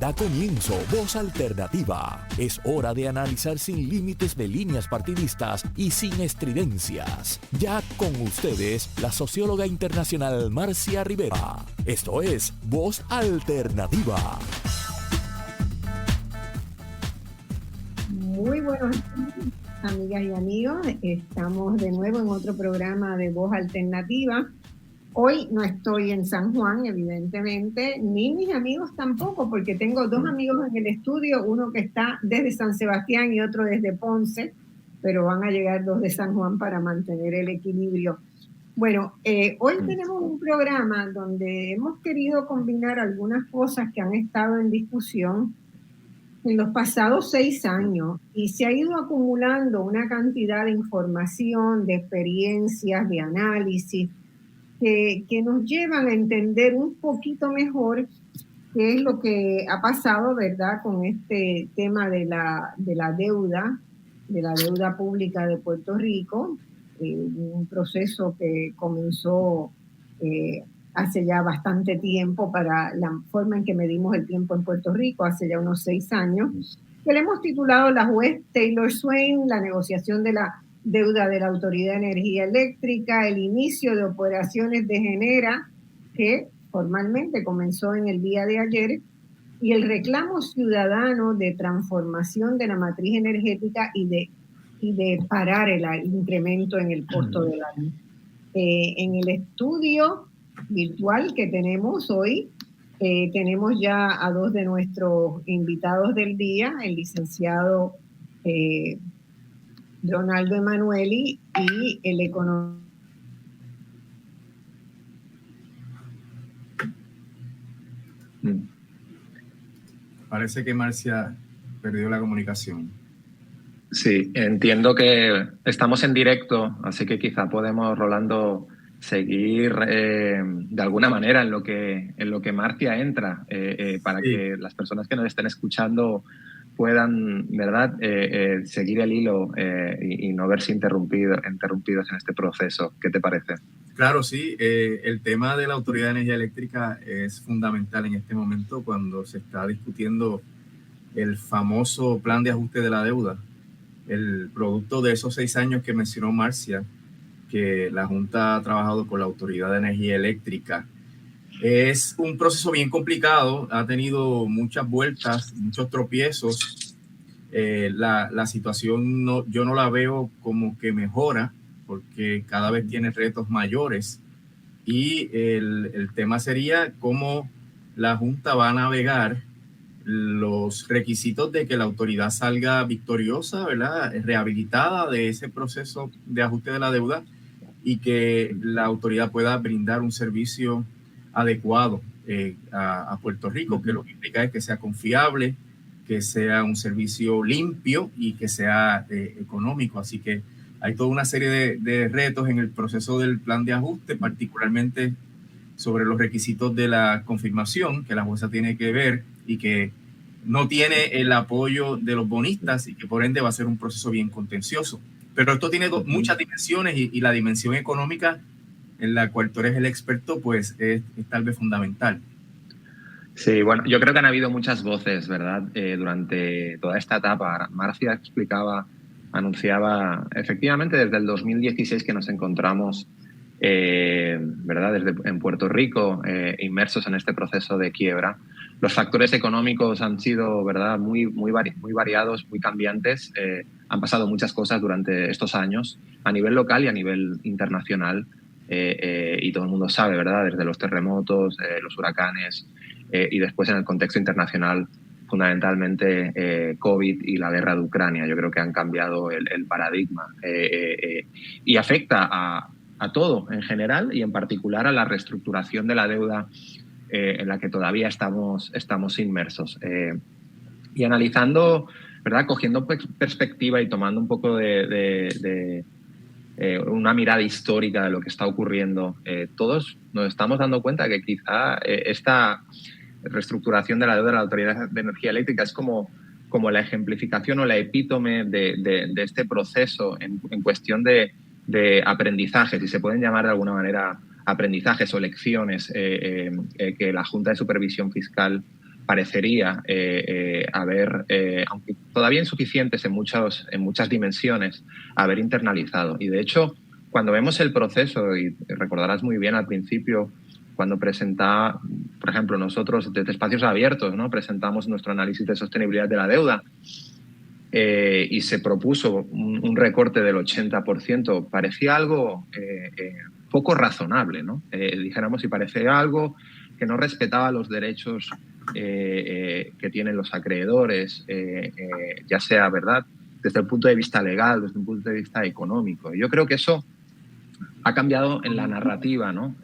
Da comienzo Voz Alternativa. Es hora de analizar sin límites de líneas partidistas y sin estridencias. Ya con ustedes, la socióloga internacional Marcia Rivera. Esto es Voz Alternativa. Muy buenos días, amigas y amigos. Estamos de nuevo en otro programa de Voz Alternativa. Hoy no estoy en San Juan, evidentemente, ni mis amigos tampoco, porque tengo dos amigos en el estudio, uno que está desde San Sebastián y otro desde Ponce, pero van a llegar dos de San Juan para mantener el equilibrio. Bueno, hoy tenemos un programa donde hemos querido combinar algunas cosas que han estado en discusión en los pasados 6 años y se ha ido acumulando una cantidad de información, de experiencias, de análisis, que nos llevan a entender un poquito mejor qué es lo que ha pasado, ¿verdad?, con este tema de la deuda pública de Puerto Rico, un proceso que comenzó hace ya bastante tiempo para la forma en que medimos el tiempo en Puerto Rico, hace ya unos 6 años, que le hemos titulado La juez Taylor Swain, la negociación de la deuda de la Autoridad de Energía Eléctrica, el inicio de operaciones de Genera, que formalmente comenzó en el día de ayer, y el reclamo ciudadano de transformación de la matriz energética y de parar el incremento en el costo de la luz. En el estudio virtual que tenemos hoy, tenemos ya a dos de nuestros invitados del día, el licenciado Ronaldo Emanueli y el economista. Parece que Marcia perdió la comunicación. Sí, entiendo que estamos en directo, así que quizá podemos, Rolando, seguir de alguna manera en lo que Marcia entra, para que las personas que nos estén escuchando puedan, ¿verdad?, seguir el hilo y no verse interrumpidos en este proceso. ¿Qué te parece? Claro, sí. El tema de la Autoridad de Energía Eléctrica es fundamental en este momento cuando se está discutiendo el famoso plan de ajuste de la deuda, el producto de esos 6 años que mencionó Marcia, que la Junta ha trabajado con la Autoridad de Energía Eléctrica. Es un proceso bien complicado, ha tenido muchas vueltas, muchos tropiezos. La situación yo no la veo como que mejora, porque cada vez tiene retos mayores. Y el tema sería cómo la Junta va a navegar los requisitos de que la autoridad salga victoriosa, ¿verdad?, rehabilitada de ese proceso de ajuste de la deuda, y que la autoridad pueda brindar un servicio adecuado a Puerto Rico, que lo que implica es que sea confiable, que sea un servicio limpio y que sea económico. Así que hay toda una serie de retos en el proceso del plan de ajuste, particularmente sobre los requisitos de la confirmación que la jueza tiene que ver y que no tiene el apoyo de los bonistas y que por ende va a ser un proceso bien contencioso. Pero esto tiene muchas dimensiones y la dimensión económica, en la cual tú eres el experto, pues es tal vez fundamental. Sí, bueno, yo creo que han habido muchas voces, ¿verdad?, durante toda esta etapa. Marcia anunciaba efectivamente desde el 2016 que nos encontramos, ¿verdad?, en Puerto Rico, inmersos en este proceso de quiebra. Los factores económicos han sido, ¿verdad?, muy variados, muy cambiantes. Han pasado muchas cosas durante estos años, a nivel local y a nivel internacional. Y todo el mundo sabe, ¿verdad?, desde los terremotos, los huracanes, y después en el contexto internacional, fundamentalmente COVID y la guerra de Ucrania. Yo creo que han cambiado el paradigma y afecta a todo en general y en particular a la reestructuración de la deuda en la que todavía estamos inmersos. Y analizando, ¿verdad?, cogiendo perspectiva y tomando un poco de una mirada histórica de lo que está ocurriendo, todos nos estamos dando cuenta que quizá esta reestructuración de la deuda de la Autoridad de Energía Eléctrica es como la ejemplificación o la epítome de este proceso en cuestión de aprendizaje, si se pueden llamar de alguna manera aprendizajes o lecciones que la Junta de Supervisión Fiscal parecería haber, aunque todavía insuficientes en muchas dimensiones, haber internalizado. Y de hecho, cuando vemos el proceso, y recordarás muy bien al principio, cuando presentaba, por ejemplo, nosotros desde Espacios Abiertos, ¿no?, presentamos nuestro análisis de sostenibilidad de la deuda, y se propuso un recorte del 80%, parecía algo poco razonable, ¿no? Dijéramos, y parecía algo que no respetaba los derechos que tienen los acreedores, ya sea, ¿verdad?, desde el punto de vista legal, desde un punto de vista económico. Yo creo que eso ha cambiado en la narrativa, ¿no?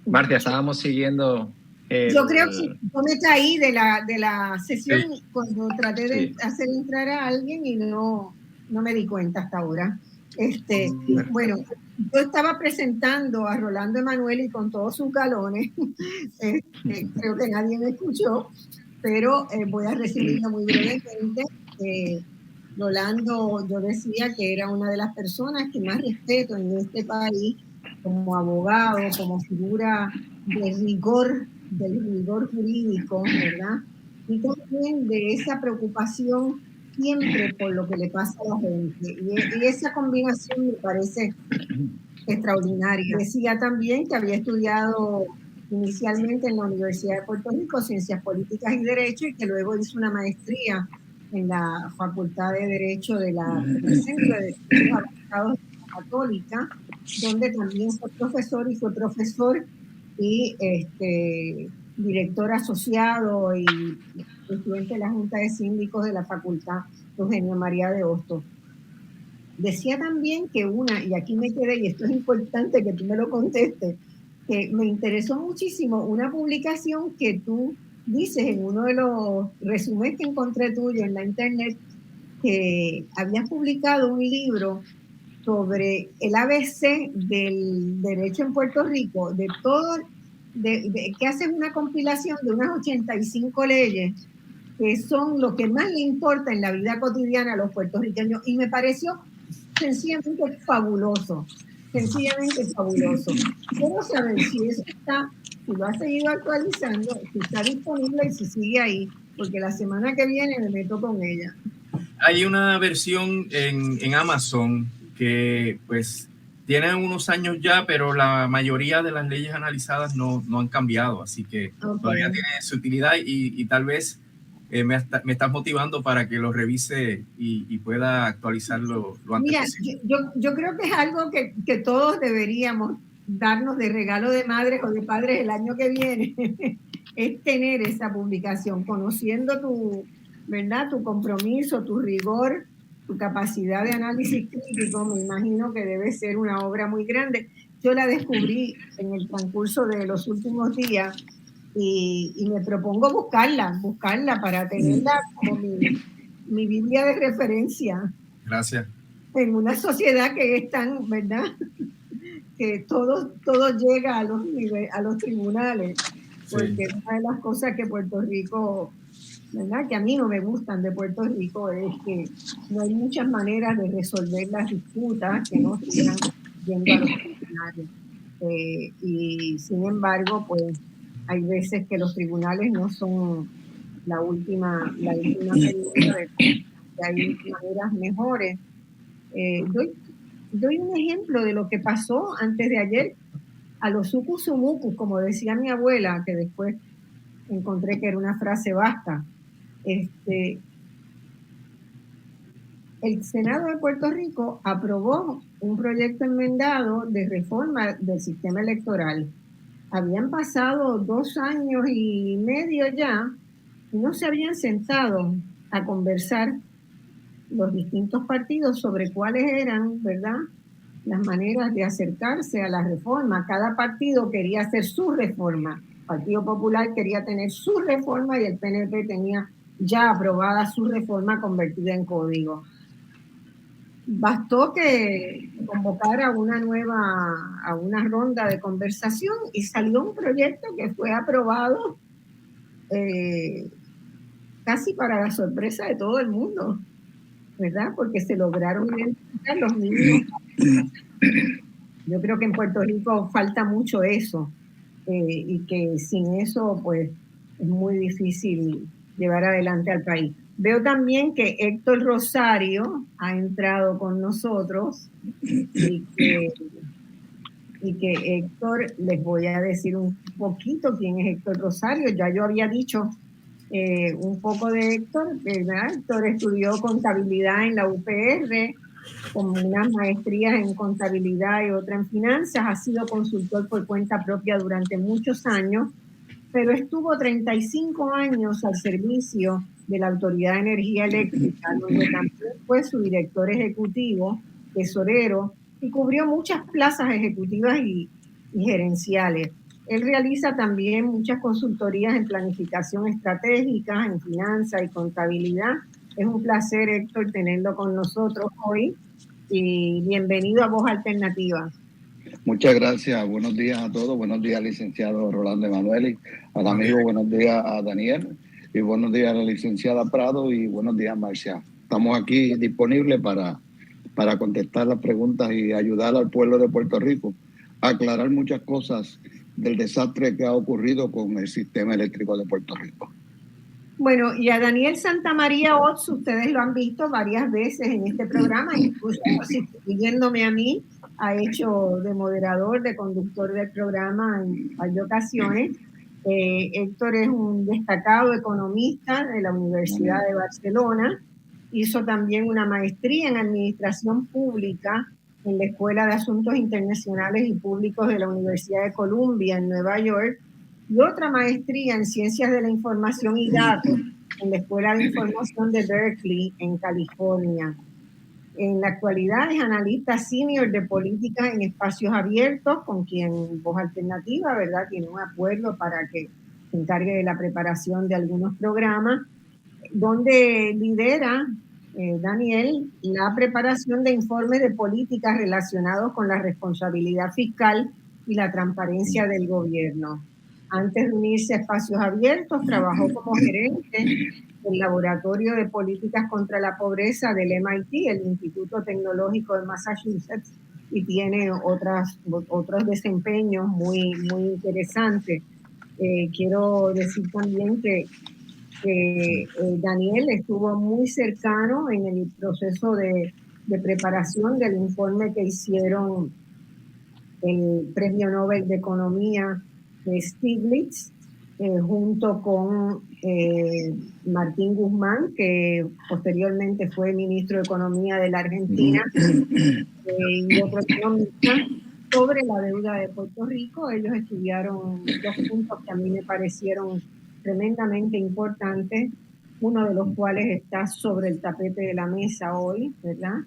Marcia, estábamos siguiendo... Yo creo que yo me caí de la sesión cuando traté de hacer entrar a alguien y no me di cuenta hasta ahora. Bueno, yo estaba presentando a Rolando Emanuel con todos sus galones. Creo que nadie me escuchó, pero voy a resumirlo muy brevemente. Rolando, yo decía que era una de las personas que más respeto en este país como abogado, como figura del rigor jurídico, ¿verdad? Y también de esa preocupación siempre por lo que le pasa a la gente. Y esa combinación me parece extraordinaria. Decía también que había estudiado inicialmente en la Universidad de Puerto Rico Ciencias Políticas y Derecho y que luego hizo una maestría en la Facultad de Derecho del Centro de Estudios Avanzados de la Católica, donde también fue profesor y director asociado y presidente de la Junta de Síndicos de la Facultad Eugenio María de Hostos. Decía también que y aquí me quedé, y esto es importante que tú me lo contestes, que me interesó muchísimo una publicación que tú dices en uno de los resúmenes que encontré tuyo en la internet, que habías publicado un libro sobre el ABC del derecho en Puerto Rico, de todo, que haces una compilación de unas 85 leyes que son lo que más le importa en la vida cotidiana a los puertorriqueños, y me pareció sencillamente fabuloso. Quiero saber si eso está, si lo has seguido actualizando, si está disponible y si sigue ahí, porque la semana que viene me meto con ella. Hay una versión en Amazon que pues tiene unos años ya, pero la mayoría de las leyes analizadas no han cambiado, así que todavía tiene su utilidad y tal vez me estás motivando para que lo revise y pueda actualizarlo lo antes posible. Yo creo que es algo que todos deberíamos darnos de regalo de madres o de padres el año que viene, es tener esa publicación, conociendo tu compromiso, tu rigor, tu capacidad de análisis crítico. Me imagino que debe ser una obra muy grande. Yo la descubrí en el transcurso de los últimos días y me propongo buscarla para tenerla como mi Biblia de referencia. Gracias. En una sociedad que es tan, ¿verdad?, que todo llega a los tribunales, porque una de las cosas que Puerto Rico, ¿verdad?, que a mí no me gustan de Puerto Rico, es que no hay muchas maneras de resolver las disputas que no sigan yendo a los tribunales. Y sin embargo, pues hay veces que los tribunales no son la última medida, que hay maneras mejores. Doy un ejemplo de lo que pasó antes de ayer a los sucusumucus, como decía mi abuela, que después encontré que era una frase basta. El Senado de Puerto Rico aprobó un proyecto enmendado de reforma del sistema electoral. Habían pasado 2 años y medio ya y no se habían sentado a conversar los distintos partidos sobre cuáles eran, ¿verdad?, las maneras de acercarse a la reforma. Cada partido quería hacer su reforma. El Partido Popular quería tener su reforma y el PNP tenía ya aprobada su reforma convertida en código. Bastó que convocara a una ronda de conversación y salió un proyecto que fue aprobado casi para la sorpresa de todo el mundo, ¿verdad? Porque se lograron identificar los mínimos. Yo creo que en Puerto Rico falta mucho eso, y que sin eso, pues, es muy difícil llevar adelante al país. Veo también que Héctor Rosario ha entrado con nosotros y que Héctor, les voy a decir un poquito quién es Héctor Rosario. Ya yo había dicho un poco de Héctor, ¿verdad? Héctor estudió contabilidad en la UPR, con unas maestrías en contabilidad y otra en finanzas. Ha sido consultor por cuenta propia durante muchos años, pero estuvo 35 años al servicio de la Autoridad de Energía Eléctrica, donde también fue su director ejecutivo, tesorero, y cubrió muchas plazas ejecutivas y gerenciales. Él realiza también muchas consultorías en planificación estratégica, en finanzas y contabilidad. Es un placer, Héctor, tenerlo con nosotros hoy y bienvenido a Voz Alternativa. Muchas gracias. Buenos días a todos. Buenos días, licenciado Rolando Emanueli. Al amigo, buenos días a Daniel. Y buenos días a la licenciada Prado. Y buenos días, Marcia. Estamos aquí disponibles para contestar las preguntas y ayudar al pueblo de Puerto Rico a aclarar muchas cosas del desastre que ha ocurrido con el sistema eléctrico de Puerto Rico. Bueno, y a Daniel Santamaría Ots, ustedes lo han visto varias veces en este programa, incluso siguiéndome a mí, ha hecho de moderador, de conductor del programa en varias ocasiones. Héctor es un destacado economista de la Universidad de Barcelona, hizo también una maestría en Administración Pública en la Escuela de Asuntos Internacionales y Públicos de la Universidad de Columbia en Nueva York, y otra maestría en Ciencias de la Información y Datos en la Escuela de Información de Berkeley, en California. En la actualidad es analista senior de políticas en espacios abiertos, con quien Voz Alternativa, ¿verdad?, tiene un acuerdo para que se encargue de la preparación de algunos programas, donde lidera, Daniel, la preparación de informes de políticas relacionados con la responsabilidad fiscal y la transparencia del gobierno. Antes de unirse a Espacios Abiertos, trabajó como gerente del Laboratorio de Políticas contra la Pobreza del MIT, el Instituto Tecnológico de Massachusetts, y tiene otros desempeños muy, muy interesantes. Quiero decir también que Daniel estuvo muy cercano en el proceso de preparación del informe que hicieron el Premio Nobel de Economía de Stiglitz, junto con Martín Guzmán, que posteriormente fue ministro de Economía de la Argentina, y otro economista, sobre la deuda de Puerto Rico. Ellos estudiaron dos puntos que a mí me parecieron tremendamente importantes, uno de los cuales está sobre el tapete de la mesa hoy, ¿verdad?,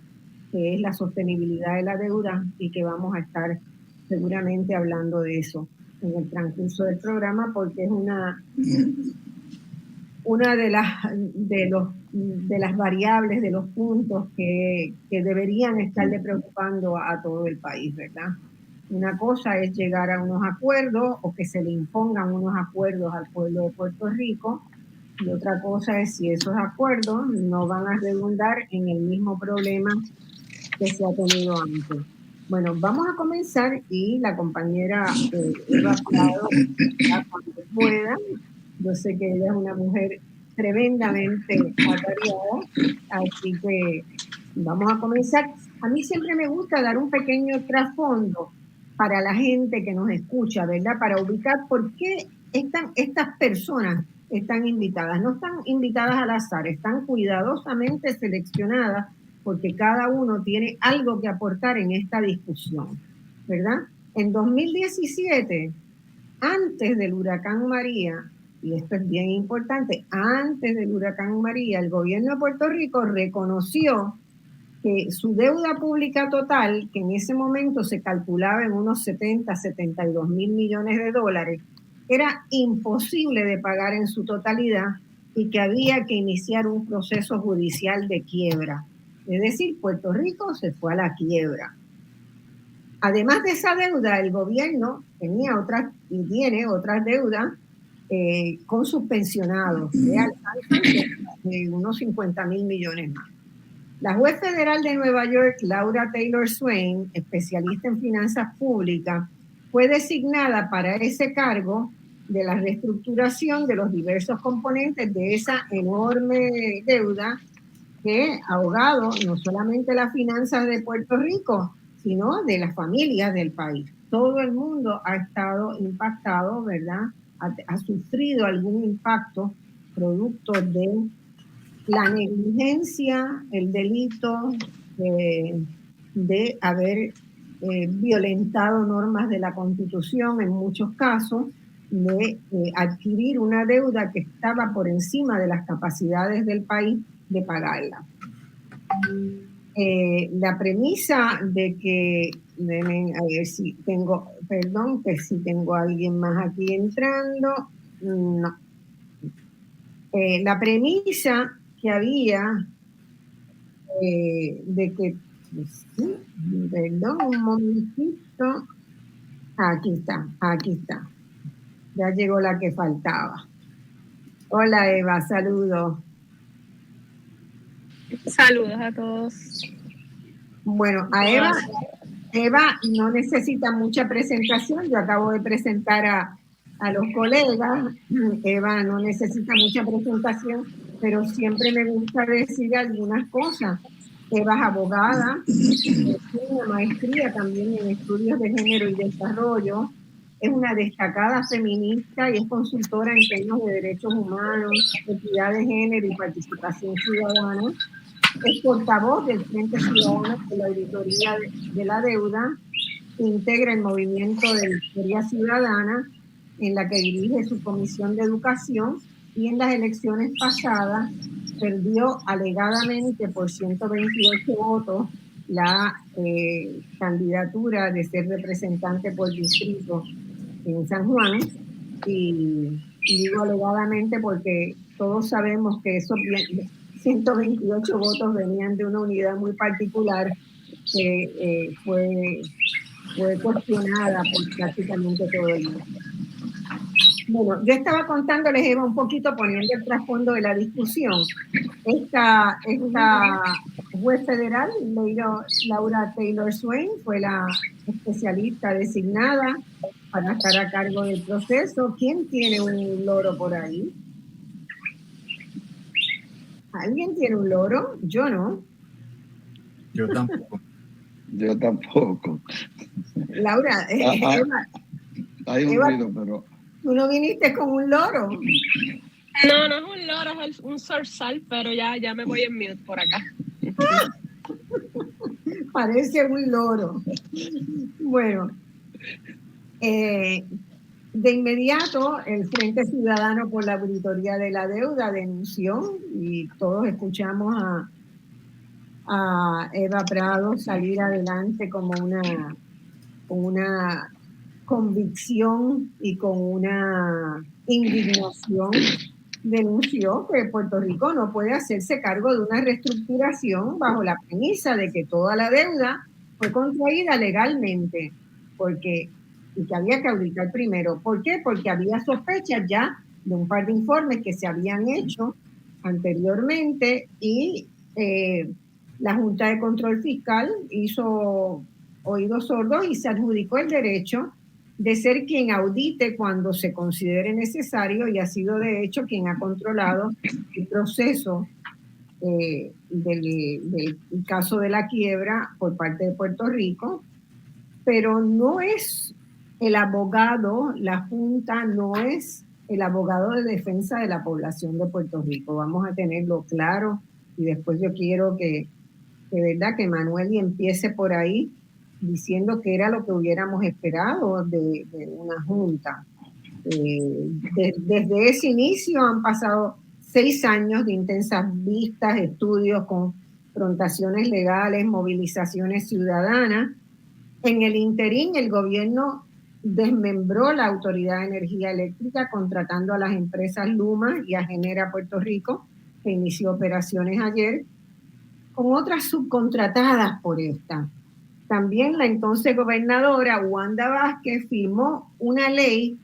que es la sostenibilidad de la deuda, y que vamos a estar seguramente hablando de eso en el transcurso del programa, porque es una de las variables, de los puntos que deberían estarle preocupando a todo el país, ¿verdad? Una cosa es llegar a unos acuerdos o que se le impongan unos acuerdos al pueblo de Puerto Rico, y otra cosa es si esos acuerdos no van a redundar en el mismo problema que se ha tenido antes. Bueno, vamos a comenzar, y la compañera Eva Prado, cuando pueda. Yo sé que ella es una mujer tremendamente atareada, así que vamos a comenzar. A mí siempre me gusta dar un pequeño trasfondo para la gente que nos escucha, ¿verdad?, para ubicar por qué estas personas están invitadas. No están invitadas al azar, están cuidadosamente seleccionadas, porque cada uno tiene algo que aportar en esta discusión, ¿verdad? En 2017, antes del huracán María, y esto es bien importante, antes del huracán María, el gobierno de Puerto Rico reconoció que su deuda pública total, que en ese momento se calculaba en unos 72 mil millones de dólares, era imposible de pagar en su totalidad y que había que iniciar un proceso judicial de quiebra. Es decir, Puerto Rico se fue a la quiebra. Además de esa deuda, el gobierno tenía otras y tiene otras deudas con sus pensionados, que alcanzan de unos 50 mil millones más. La juez federal de Nueva York, Laura Taylor Swain, especialista en finanzas públicas, fue designada para ese cargo de la reestructuración de los diversos componentes de esa enorme deuda que ha ahogado no solamente las finanzas de Puerto Rico, sino de las familias del país. Todo el mundo ha estado impactado, ¿verdad? Ha sufrido algún impacto producto de la negligencia, el delito de haber violentado normas de la Constitución en muchos casos, de adquirir una deuda que estaba por encima de las capacidades del país de pagarla. La premisa de que, a ver si tengo, perdón, que si tengo a alguien más aquí entrando, no. La premisa que había de que, sí, perdón, un momentito, aquí está, ya llegó la que faltaba. Hola Eva, saludos. Saludos a todos. Bueno, a Eva no necesita mucha presentación, yo acabo de presentar a los colegas. Eva no necesita mucha presentación, pero siempre me gusta decir algunas cosas. Eva es abogada, tiene una maestría también en estudios de género y desarrollo, es una destacada feminista y es consultora en temas de derechos humanos, equidad de género y participación ciudadana. Es portavoz del Frente Ciudadano de la Auditoría de la Deuda, integra el movimiento de Victoria Ciudadana, en la que dirige su comisión de educación, y en las elecciones pasadas perdió alegadamente por 128 votos la candidatura de ser representante por distrito en San Juan, y digo alegadamente porque todos sabemos que esos 128 votos venían de una unidad muy particular que fue cuestionada por prácticamente todo el mundo. Bueno, yo estaba contándoles, Eva, un poquito poniendo el trasfondo de la discusión. Esta juez federal, Laura Taylor Swain, fue la especialista designada para estar a cargo del proceso. ¿Quién tiene un loro por ahí? ¿Alguien tiene un loro? Yo no. Yo tampoco. Yo tampoco. Laura, Eva, hay un ruido, pero... ¿Tú no viniste con un loro? No, no es un loro, es un zorzal, pero ya me voy en mute por acá. Parece un loro. Bueno, de inmediato el Frente Ciudadano por la Auditoría de la Deuda denunció, y todos escuchamos a Eva Prado salir adelante como una convicción y con una indignación. Denunció que Puerto Rico no puede hacerse cargo de una reestructuración bajo la premisa de que toda la deuda fue contraída legalmente, y que había que auditar primero. ¿Por qué? Porque había sospechas ya de un par de informes que se habían hecho anteriormente, y la Junta de Control Fiscal hizo oídos sordos y se adjudicó el derecho de ser quien audite cuando se considere necesario, y ha sido de hecho quien ha controlado el proceso del caso de la quiebra por parte de Puerto Rico. Pero no es el abogado, la Junta no es el abogado de defensa de la población de Puerto Rico. Vamos a tenerlo claro, y después yo quiero que verdad que Manuel empiece por ahí diciendo que era lo que hubiéramos esperado de una junta. Desde ese inicio han pasado 6 años de intensas vistas, estudios, confrontaciones legales, movilizaciones ciudadanas. En el interín, el gobierno desmembró la Autoridad de Energía Eléctrica, contratando a las empresas Luma y a Genera Puerto Rico, que inició operaciones ayer, con otras subcontratadas por esta. También la entonces gobernadora Wanda Vázquez firmó una ley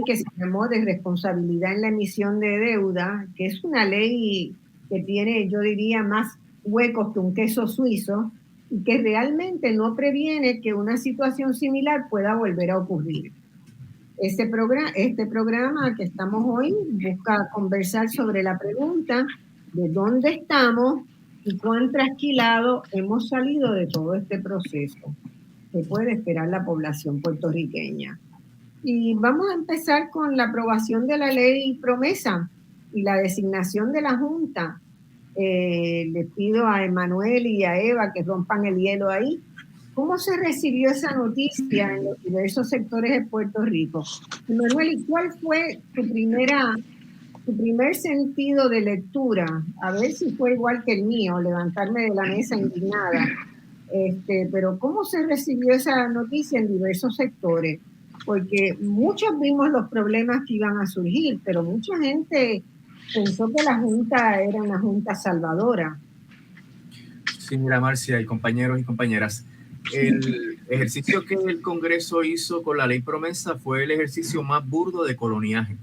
que se llamó de responsabilidad en la emisión de deuda, que es una ley que tiene, yo diría, más huecos que un queso suizo, y que realmente no previene que una situación similar pueda volver a ocurrir. Este programa que estamos hoy busca conversar sobre la pregunta de dónde estamos y cuán trasquilado hemos salido de todo este proceso. ¿Qué puede esperar la población puertorriqueña? Y vamos a empezar con la aprobación de la ley promesa y la designación de la Junta. Les pido a Emanuel y a Eva que rompan el hielo ahí. ¿Cómo se recibió esa noticia en los diversos sectores de Puerto Rico? Emanuel, ¿y cuál fue tu primer sentido de lectura? A ver si fue igual que el mío, levantarme de la mesa indignada. Pero ¿cómo se recibió esa noticia en diversos sectores? Porque muchos vimos los problemas que iban a surgir, pero mucha gente pensó que la Junta era una Junta salvadora. Sí, mira, Marcia y compañeros y compañeras, el ejercicio que el Congreso hizo con la ley promesa fue el ejercicio más burdo de coloniaje.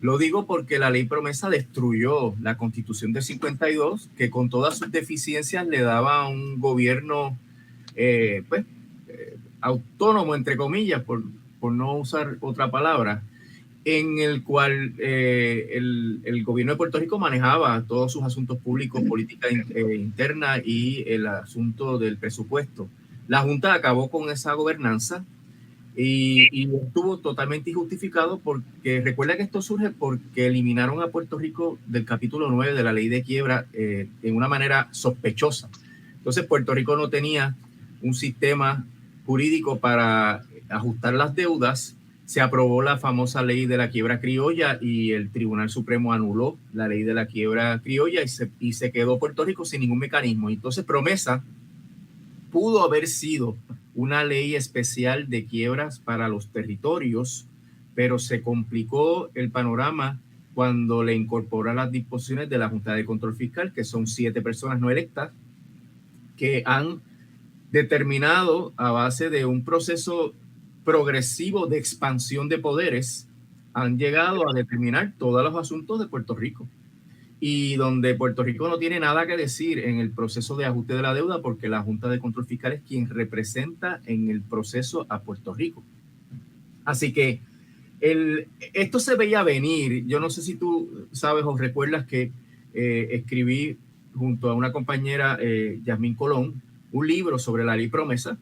Lo digo porque la ley promesa destruyó la Constitución del 52, que con todas sus deficiencias le daba un gobierno autónomo, entre comillas, por no usar otra palabra, en el cual el gobierno de Puerto Rico manejaba todos sus asuntos públicos, política interna y el asunto del presupuesto. La Junta acabó con esa gobernanza y estuvo totalmente injustificado porque recuerda que esto surge porque eliminaron a Puerto Rico del capítulo 9 de la ley de quiebra en una manera sospechosa. Entonces Puerto Rico no tenía un sistema jurídico para ajustar las deudas. Se aprobó la famosa ley de la quiebra criolla y el Tribunal Supremo anuló la ley de la quiebra criolla y se quedó Puerto Rico sin ningún mecanismo. Entonces promesa pudo haber sido una ley especial de quiebras para los territorios, pero se complicó el panorama cuando le incorpora las disposiciones de la Junta de Control Fiscal, que son 7 personas no electas, que han determinado a base de un proceso progresivo de expansión de poderes, han llegado a determinar todos los asuntos de Puerto Rico. Y donde Puerto Rico no tiene nada que decir en el proceso de ajuste de la deuda, porque la Junta de Control Fiscal es quien representa en el proceso a Puerto Rico. Así que esto se veía venir. Yo no sé si tú sabes o recuerdas que escribí junto a una compañera, Yasmín Colón, un libro sobre la ley promesa,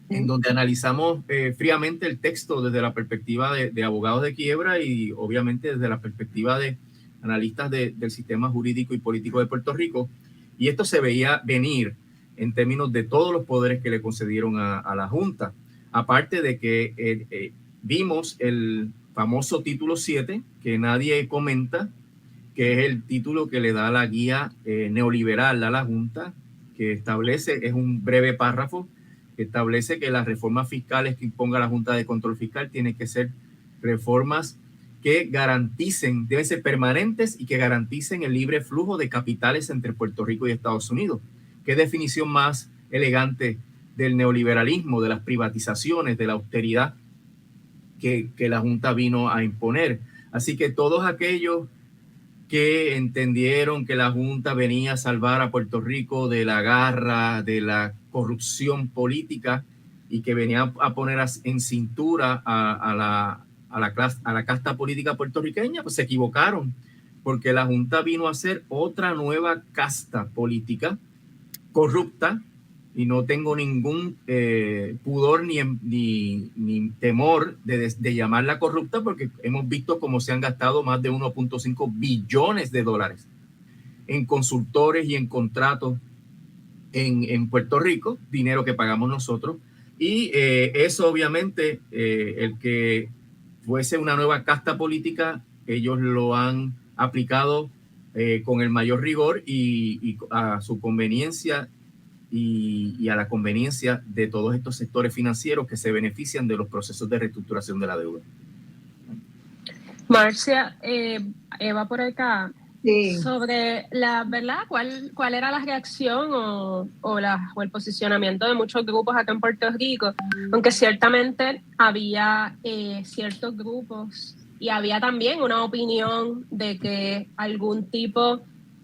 en donde analizamos fríamente el texto desde la perspectiva de abogados de quiebra y obviamente desde la perspectiva de analistas del sistema jurídico y político de Puerto Rico. Y esto se veía venir en términos de todos los poderes que le concedieron a la Junta. Aparte de que vimos el famoso título 7, que nadie comenta, que es el título que le da la guía neoliberal a la Junta, que establece, es un breve párrafo, que establece que las reformas fiscales que imponga la Junta de Control Fiscal tienen que ser reformas que garanticen, deben ser permanentes y que garanticen el libre flujo de capitales entre Puerto Rico y Estados Unidos. ¿Qué definición más elegante del neoliberalismo, de las privatizaciones, de la austeridad que la Junta vino a imponer? Así que todos aquellos que entendieron que la Junta venía a salvar a Puerto Rico de la garra, de la corrupción política y que venía a poner en cintura a la casta política puertorriqueña, pues se equivocaron, porque la Junta vino a ser otra nueva casta política corrupta, y no tengo ningún pudor ni temor de llamarla corrupta, porque hemos visto cómo se han gastado más de 1.5 billones de dólares en consultores y en contratos en Puerto Rico, dinero que pagamos nosotros, y eso obviamente, el que fuese una nueva casta política, ellos lo han aplicado con el mayor rigor y a su conveniencia y a la conveniencia de todos estos sectores financieros que se benefician de los procesos de reestructuración de la deuda. Marcia, Eva por acá, Sí. sobre la verdad, ¿cuál era la reacción o el posicionamiento de muchos grupos acá en Puerto Rico? Aunque ciertamente había ciertos grupos y había también una opinión de que algún tipo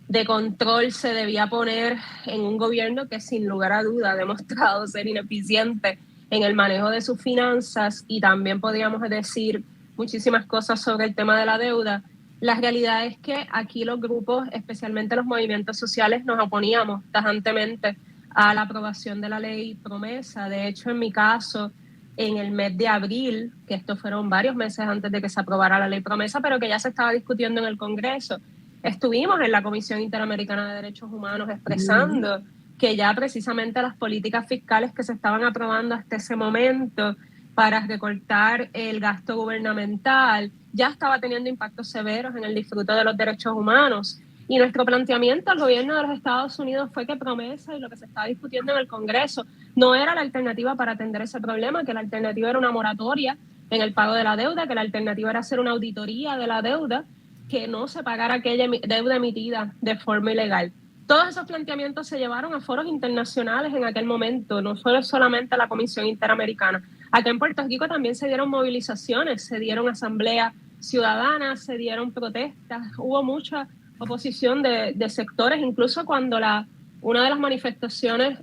de control se debía poner en un gobierno que sin lugar a duda ha demostrado ser ineficiente en el manejo de sus finanzas, y también podríamos decir muchísimas cosas sobre el tema de la deuda. La realidad es que aquí los grupos, especialmente los movimientos sociales, nos oponíamos tajantemente a la aprobación de la ley promesa. De hecho, en mi caso, en el mes de abril, que estos fueron varios meses antes de que se aprobara la ley promesa, pero que ya se estaba discutiendo en el Congreso, estuvimos en la Comisión Interamericana de Derechos Humanos expresando que ya precisamente las políticas fiscales que se estaban aprobando hasta ese momento para recortar el gasto gubernamental ya estaba teniendo impactos severos en el disfrute de los derechos humanos. Y nuestro planteamiento al gobierno de los Estados Unidos fue que promesa y lo que se estaba discutiendo en el Congreso no era la alternativa para atender ese problema, que la alternativa era una moratoria en el pago de la deuda, que la alternativa era hacer una auditoría de la deuda, que no se pagara aquella deuda emitida de forma ilegal. Todos esos planteamientos se llevaron a foros internacionales en aquel momento, no fue solamente a la Comisión Interamericana. Acá en Puerto Rico también se dieron movilizaciones, se dieron asambleas ciudadanas, se dieron protestas, hubo mucha oposición de sectores, incluso cuando una de las manifestaciones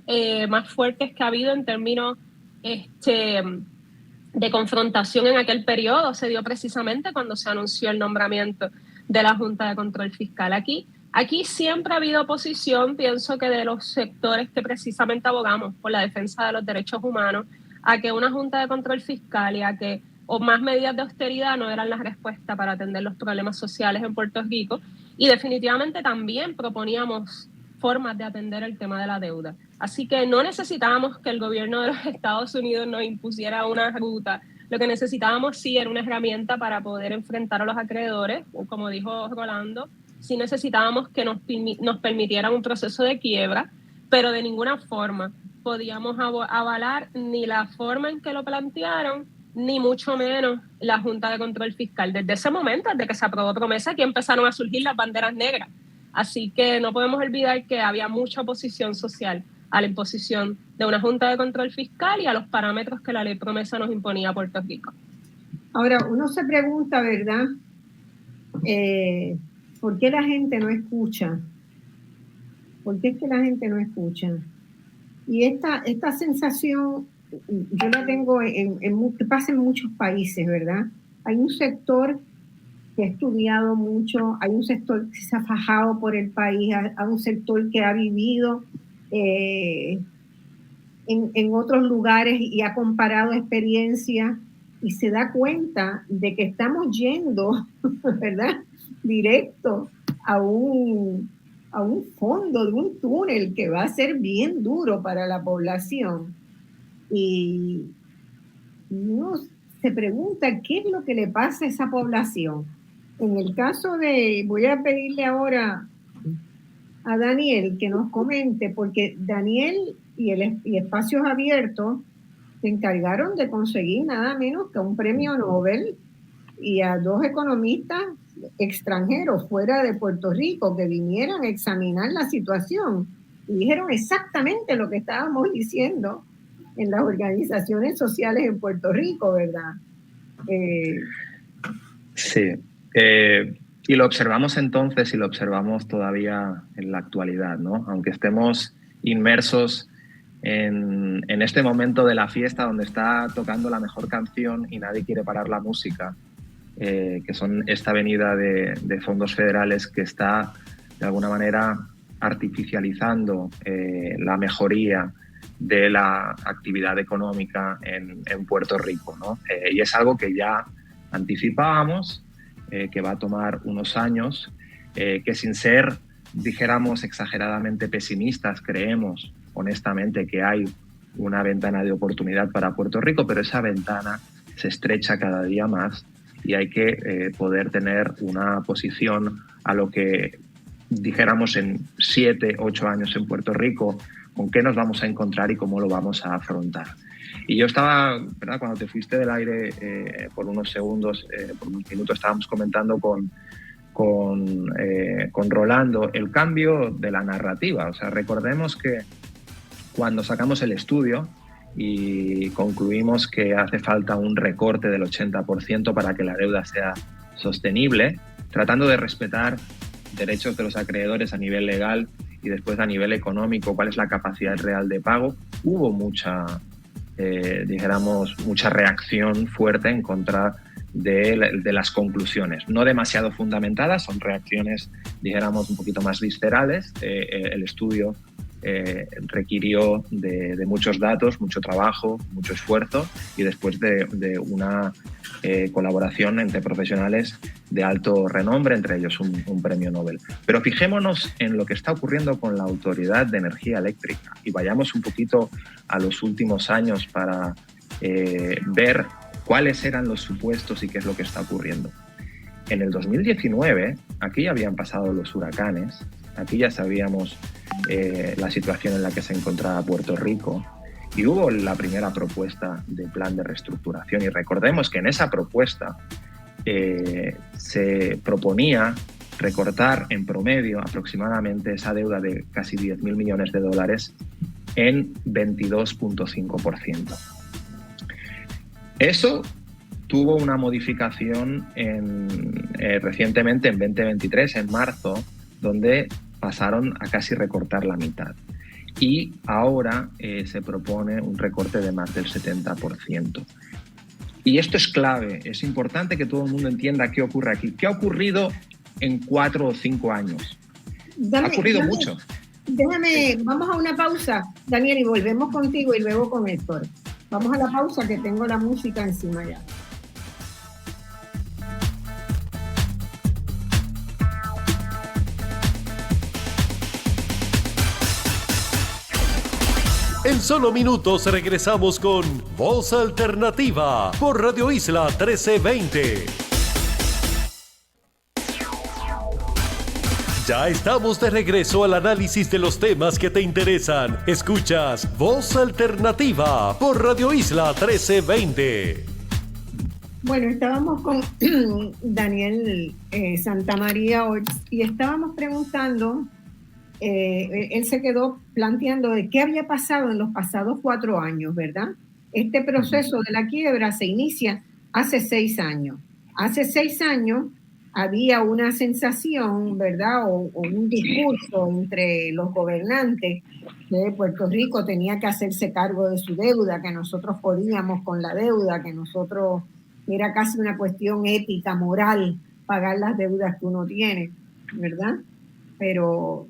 más fuertes que ha habido en términos de confrontación en aquel periodo se dio precisamente cuando se anunció el nombramiento de la Junta de Control Fiscal. Aquí siempre ha habido oposición, pienso que de los sectores que precisamente abogamos por la defensa de los derechos humanos, a que una Junta de Control Fiscal o más medidas de austeridad no eran la respuesta para atender los problemas sociales en Puerto Rico. Y definitivamente también proponíamos formas de atender el tema de la deuda. Así que no necesitábamos que el gobierno de los Estados Unidos nos impusiera una ruta. Lo que necesitábamos sí era una herramienta para poder enfrentar a los acreedores, como dijo Rolando. Sí necesitábamos que nos permitieran un proceso de quiebra, pero de ninguna forma podíamos avalar ni la forma en que lo plantearon, ni mucho menos la Junta de Control Fiscal. Desde ese momento, desde que se aprobó promesa, aquí empezaron a surgir las banderas negras. Así que no podemos olvidar que había mucha oposición social a la imposición de una Junta de Control Fiscal y a los parámetros que la ley promesa nos imponía a Puerto Rico. Ahora, uno se pregunta, ¿verdad? ¿Por qué la gente no escucha? ¿Por qué es que la gente no escucha? Y esta sensación, yo la tengo que pasa en muchos países, ¿verdad? Hay un sector que ha estudiado mucho, hay un sector que se ha fajado por el país, hay un sector que ha vivido en otros lugares y ha comparado experiencias y se da cuenta de que estamos yendo, ¿verdad?, directo a un fondo de un túnel que va a ser bien duro para la población. Y uno se pregunta qué es lo que le pasa a esa población. En el caso voy a pedirle ahora a Daniel que nos comente, porque Daniel y Espacios Abiertos se encargaron de conseguir nada menos que un premio Nobel y a 2 economistas extranjeros fuera de Puerto Rico que vinieran a examinar la situación y dijeron exactamente lo que estábamos diciendo en las organizaciones sociales en Puerto Rico, ¿verdad? Sí. Y lo observamos entonces y lo observamos todavía en la actualidad, ¿no? Aunque estemos inmersos en este momento de la fiesta donde está tocando la mejor canción y nadie quiere parar la música, que son esta venida de fondos federales que está de alguna manera artificializando la mejoría de la actividad económica en Puerto Rico, ¿no? Y es algo que ya anticipábamos, que va a tomar unos años, que sin ser, dijéramos, exageradamente pesimistas, creemos honestamente que hay una ventana de oportunidad para Puerto Rico, pero esa ventana se estrecha cada día más y hay que poder tener una posición a lo que dijéramos en 7, 8 años en Puerto Rico, con qué nos vamos a encontrar y cómo lo vamos a afrontar. Y yo estaba, ¿verdad?, cuando te fuiste del aire por unos segundos, por unos minutos, estábamos comentando con Rolando el cambio de la narrativa. O sea, recordemos que cuando sacamos el estudio y concluimos que hace falta un recorte del 80% para que la deuda sea sostenible, tratando de respetar derechos de los acreedores a nivel legal y después a nivel económico, cuál es la capacidad real de pago, hubo mucha dijéramos, mucha reacción fuerte en contra de las conclusiones. No demasiado fundamentadas, son reacciones, dijéramos, un poquito más viscerales. El estudio requirió de muchos datos, mucho trabajo, mucho esfuerzo y después de una colaboración entre profesionales de alto renombre, entre ellos un premio Nobel. Pero fijémonos en lo que está ocurriendo con la Autoridad de Energía Eléctrica y vayamos un poquito a los últimos años para ver cuáles eran los supuestos y qué es lo que está ocurriendo. En el 2019, aquí ya habían pasado los huracanes, aquí ya sabíamos la situación en la que se encontraba Puerto Rico y hubo la primera propuesta de plan de reestructuración. Y recordemos que en esa propuesta se proponía recortar en promedio aproximadamente esa deuda de casi 10.000 millones de dólares en 22,5%. Eso tuvo una modificación recientemente en 2023, en marzo, donde pasaron a casi recortar la mitad. Y ahora se propone un recorte de más del 70%. Y esto es clave, es importante que todo el mundo entienda qué ocurre aquí. ¿Qué ha ocurrido en 4 o 5 años? Ha ocurrido mucho. Déjame, vamos a una pausa, Daniel, y volvemos contigo y luego con Héctor. Vamos a la pausa que tengo la música encima ya. En solo minutos regresamos con Voz Alternativa por Radio Isla 1320. Ya estamos de regreso al análisis de los temas que te interesan. Escuchas Voz Alternativa por Radio Isla 1320. Bueno, estábamos con Daniel Santamaría hoy y estábamos preguntando, él se quedó planteando de qué había pasado en los pasados 4 años, ¿verdad? Este proceso de la quiebra se inicia hace 6 años. Hace 6 años había una sensación, ¿verdad? O un discurso entre los gobernantes que Puerto Rico tenía que hacerse cargo de su deuda, que nosotros podíamos con la deuda, que nosotros era casi una cuestión ética, moral, pagar las deudas que uno tiene, ¿verdad? Pero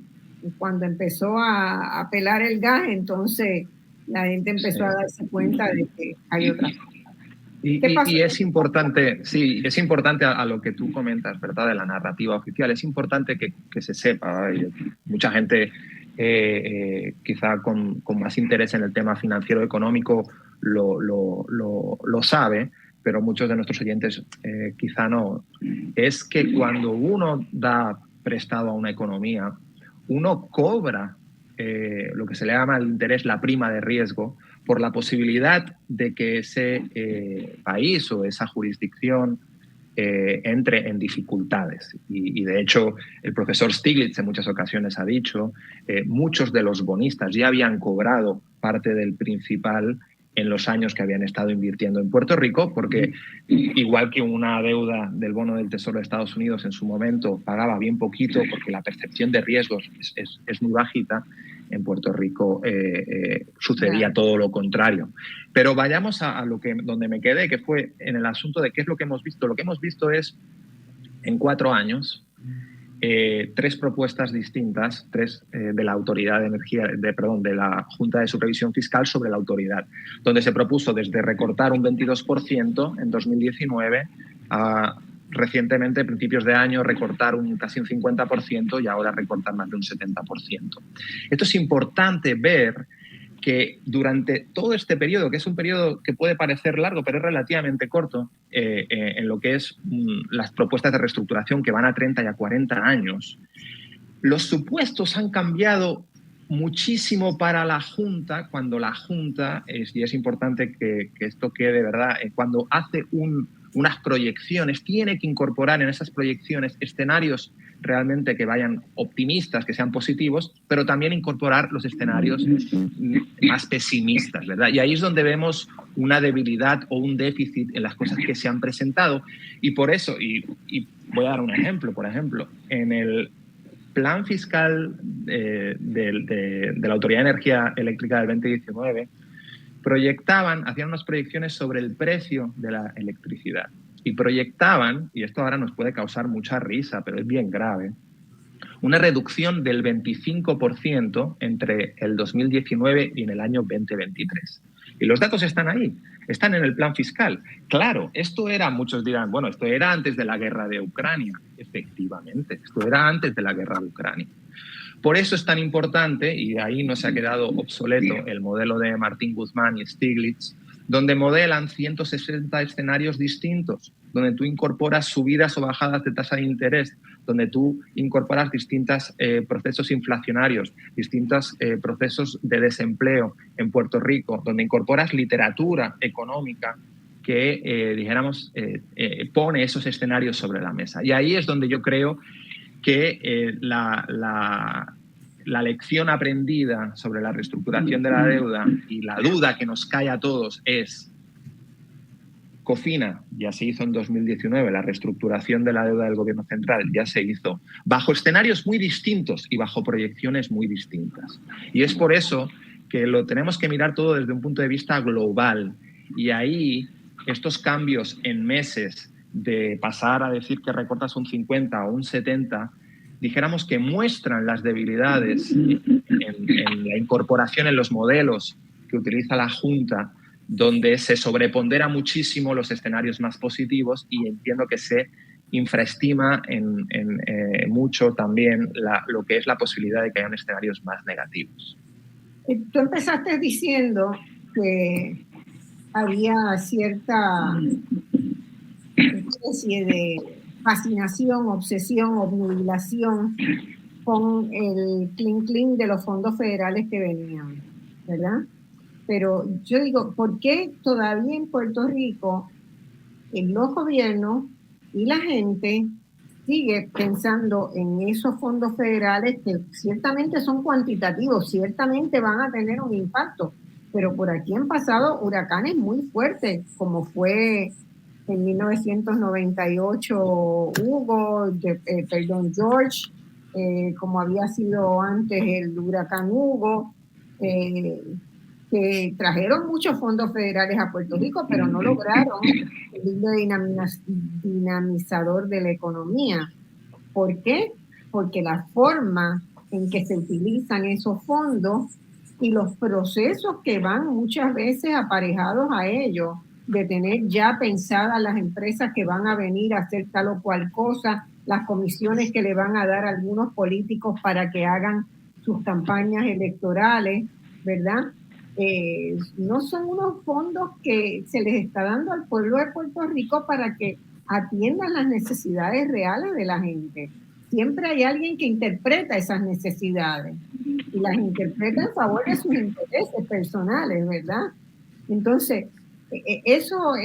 cuando empezó a pelar el gas, entonces la gente empezó a darse cuenta de que hay otra cosa. Y es importante, sí, es importante a lo que tú comentas, ¿verdad? De la narrativa oficial, es importante que se sepa. Mucha gente quizá con más interés en el tema financiero económico lo sabe, pero muchos de nuestros oyentes quizá no. Es que cuando uno da prestado a una economía, uno cobra lo que se le llama el interés, la prima de riesgo, por la posibilidad de que ese país o esa jurisdicción entre en dificultades. Y de hecho, el profesor Stiglitz en muchas ocasiones ha dicho, muchos de los bonistas ya habían cobrado parte del principal en los años que habían estado invirtiendo en Puerto Rico, porque igual que una deuda del bono del Tesoro de Estados Unidos en su momento pagaba bien poquito porque la percepción de riesgos es muy bajita, en Puerto Rico sucedía todo lo contrario. Pero vayamos a donde me quedé, que fue en el asunto de qué es lo que hemos visto. Lo que hemos visto es, en 4 años, 3 propuestas distintas, 3 de la Autoridad de Energía, de la Junta de Supervisión Fiscal sobre la autoridad, donde se propuso desde recortar un 22% en 2019 a recientemente, a principios de año, recortar casi un 50% y ahora recortar más de un 70%. Esto es importante ver que durante todo este periodo, que es un periodo que puede parecer largo, pero es relativamente corto, en lo que es las propuestas de reestructuración que van a 30 y a 40 años, los supuestos han cambiado muchísimo para la Junta, cuando la Junta, y es importante que esto quede, ¿verdad?, cuando hace unas proyecciones, tiene que incorporar en esas proyecciones escenarios realmente que vayan optimistas, que sean positivos, pero también incorporar los escenarios más pesimistas, ¿verdad? Y ahí es donde vemos una debilidad o un déficit en las cosas que se han presentado. Y por eso, y voy a dar un ejemplo, por ejemplo, en el plan fiscal de la Autoridad de Energía Eléctrica del 2019, hacían unas proyecciones sobre el precio de la electricidad. Y proyectaban, y esto ahora nos puede causar mucha risa, pero es bien grave, una reducción del 25% entre el 2019 y en el año 2023. Y los datos están ahí, están en el plan fiscal. Claro, muchos dirán, bueno, esto era antes de la guerra de Ucrania. Efectivamente, esto era antes de la guerra de Ucrania. Por eso es tan importante, y ahí no se ha quedado obsoleto el modelo de Martín Guzmán y Stiglitz, donde modelan 160 escenarios distintos, donde tú incorporas subidas o bajadas de tasa de interés, donde tú incorporas distintos procesos inflacionarios, distintos procesos de desempleo en Puerto Rico, donde incorporas literatura económica que, pone esos escenarios sobre la mesa. Y ahí es donde yo creo que la lección aprendida sobre la reestructuración de la deuda y la duda que nos cae a todos es: COFINA ya se hizo en 2019, la reestructuración de la deuda del gobierno central ya se hizo bajo escenarios muy distintos y bajo proyecciones muy distintas. Y es por eso que lo tenemos que mirar todo desde un punto de vista global. Y ahí estos cambios en meses, de pasar a decir que recortas un 50 o un 70, dijéramos que muestran las debilidades en la incorporación en los modelos que utiliza la Junta, donde se sobrepondera muchísimo los escenarios más positivos, y entiendo que se infraestima mucho también lo que es la posibilidad de que hayan escenarios más negativos. Tú empezaste diciendo que había cierta especie de fascinación, obsesión, obnubilación con el clink de los fondos federales que venían, ¿verdad? Pero yo digo, ¿por qué todavía en Puerto Rico los gobiernos y la gente sigue pensando en esos fondos federales que ciertamente son cuantitativos, ciertamente van a tener un impacto, pero por aquí han pasado huracanes muy fuertes, como fue en 1998 George, como había sido antes el huracán Hugo, que trajeron muchos fondos federales a Puerto Rico, pero no lograron el dinamizador de la economía. ¿Por qué? Porque la forma en que se utilizan esos fondos y los procesos que van muchas veces aparejados a ellos, de tener ya pensadas las empresas que van a venir a hacer tal o cual cosa, las comisiones que le van a dar a algunos políticos para que hagan sus campañas electorales, ¿verdad? No son unos fondos que se les está dando al pueblo de Puerto Rico para que atiendan las necesidades reales de la gente. Siempre hay alguien que interpreta esas necesidades y las interpreta en favor de sus intereses personales, ¿verdad? Entonces, eso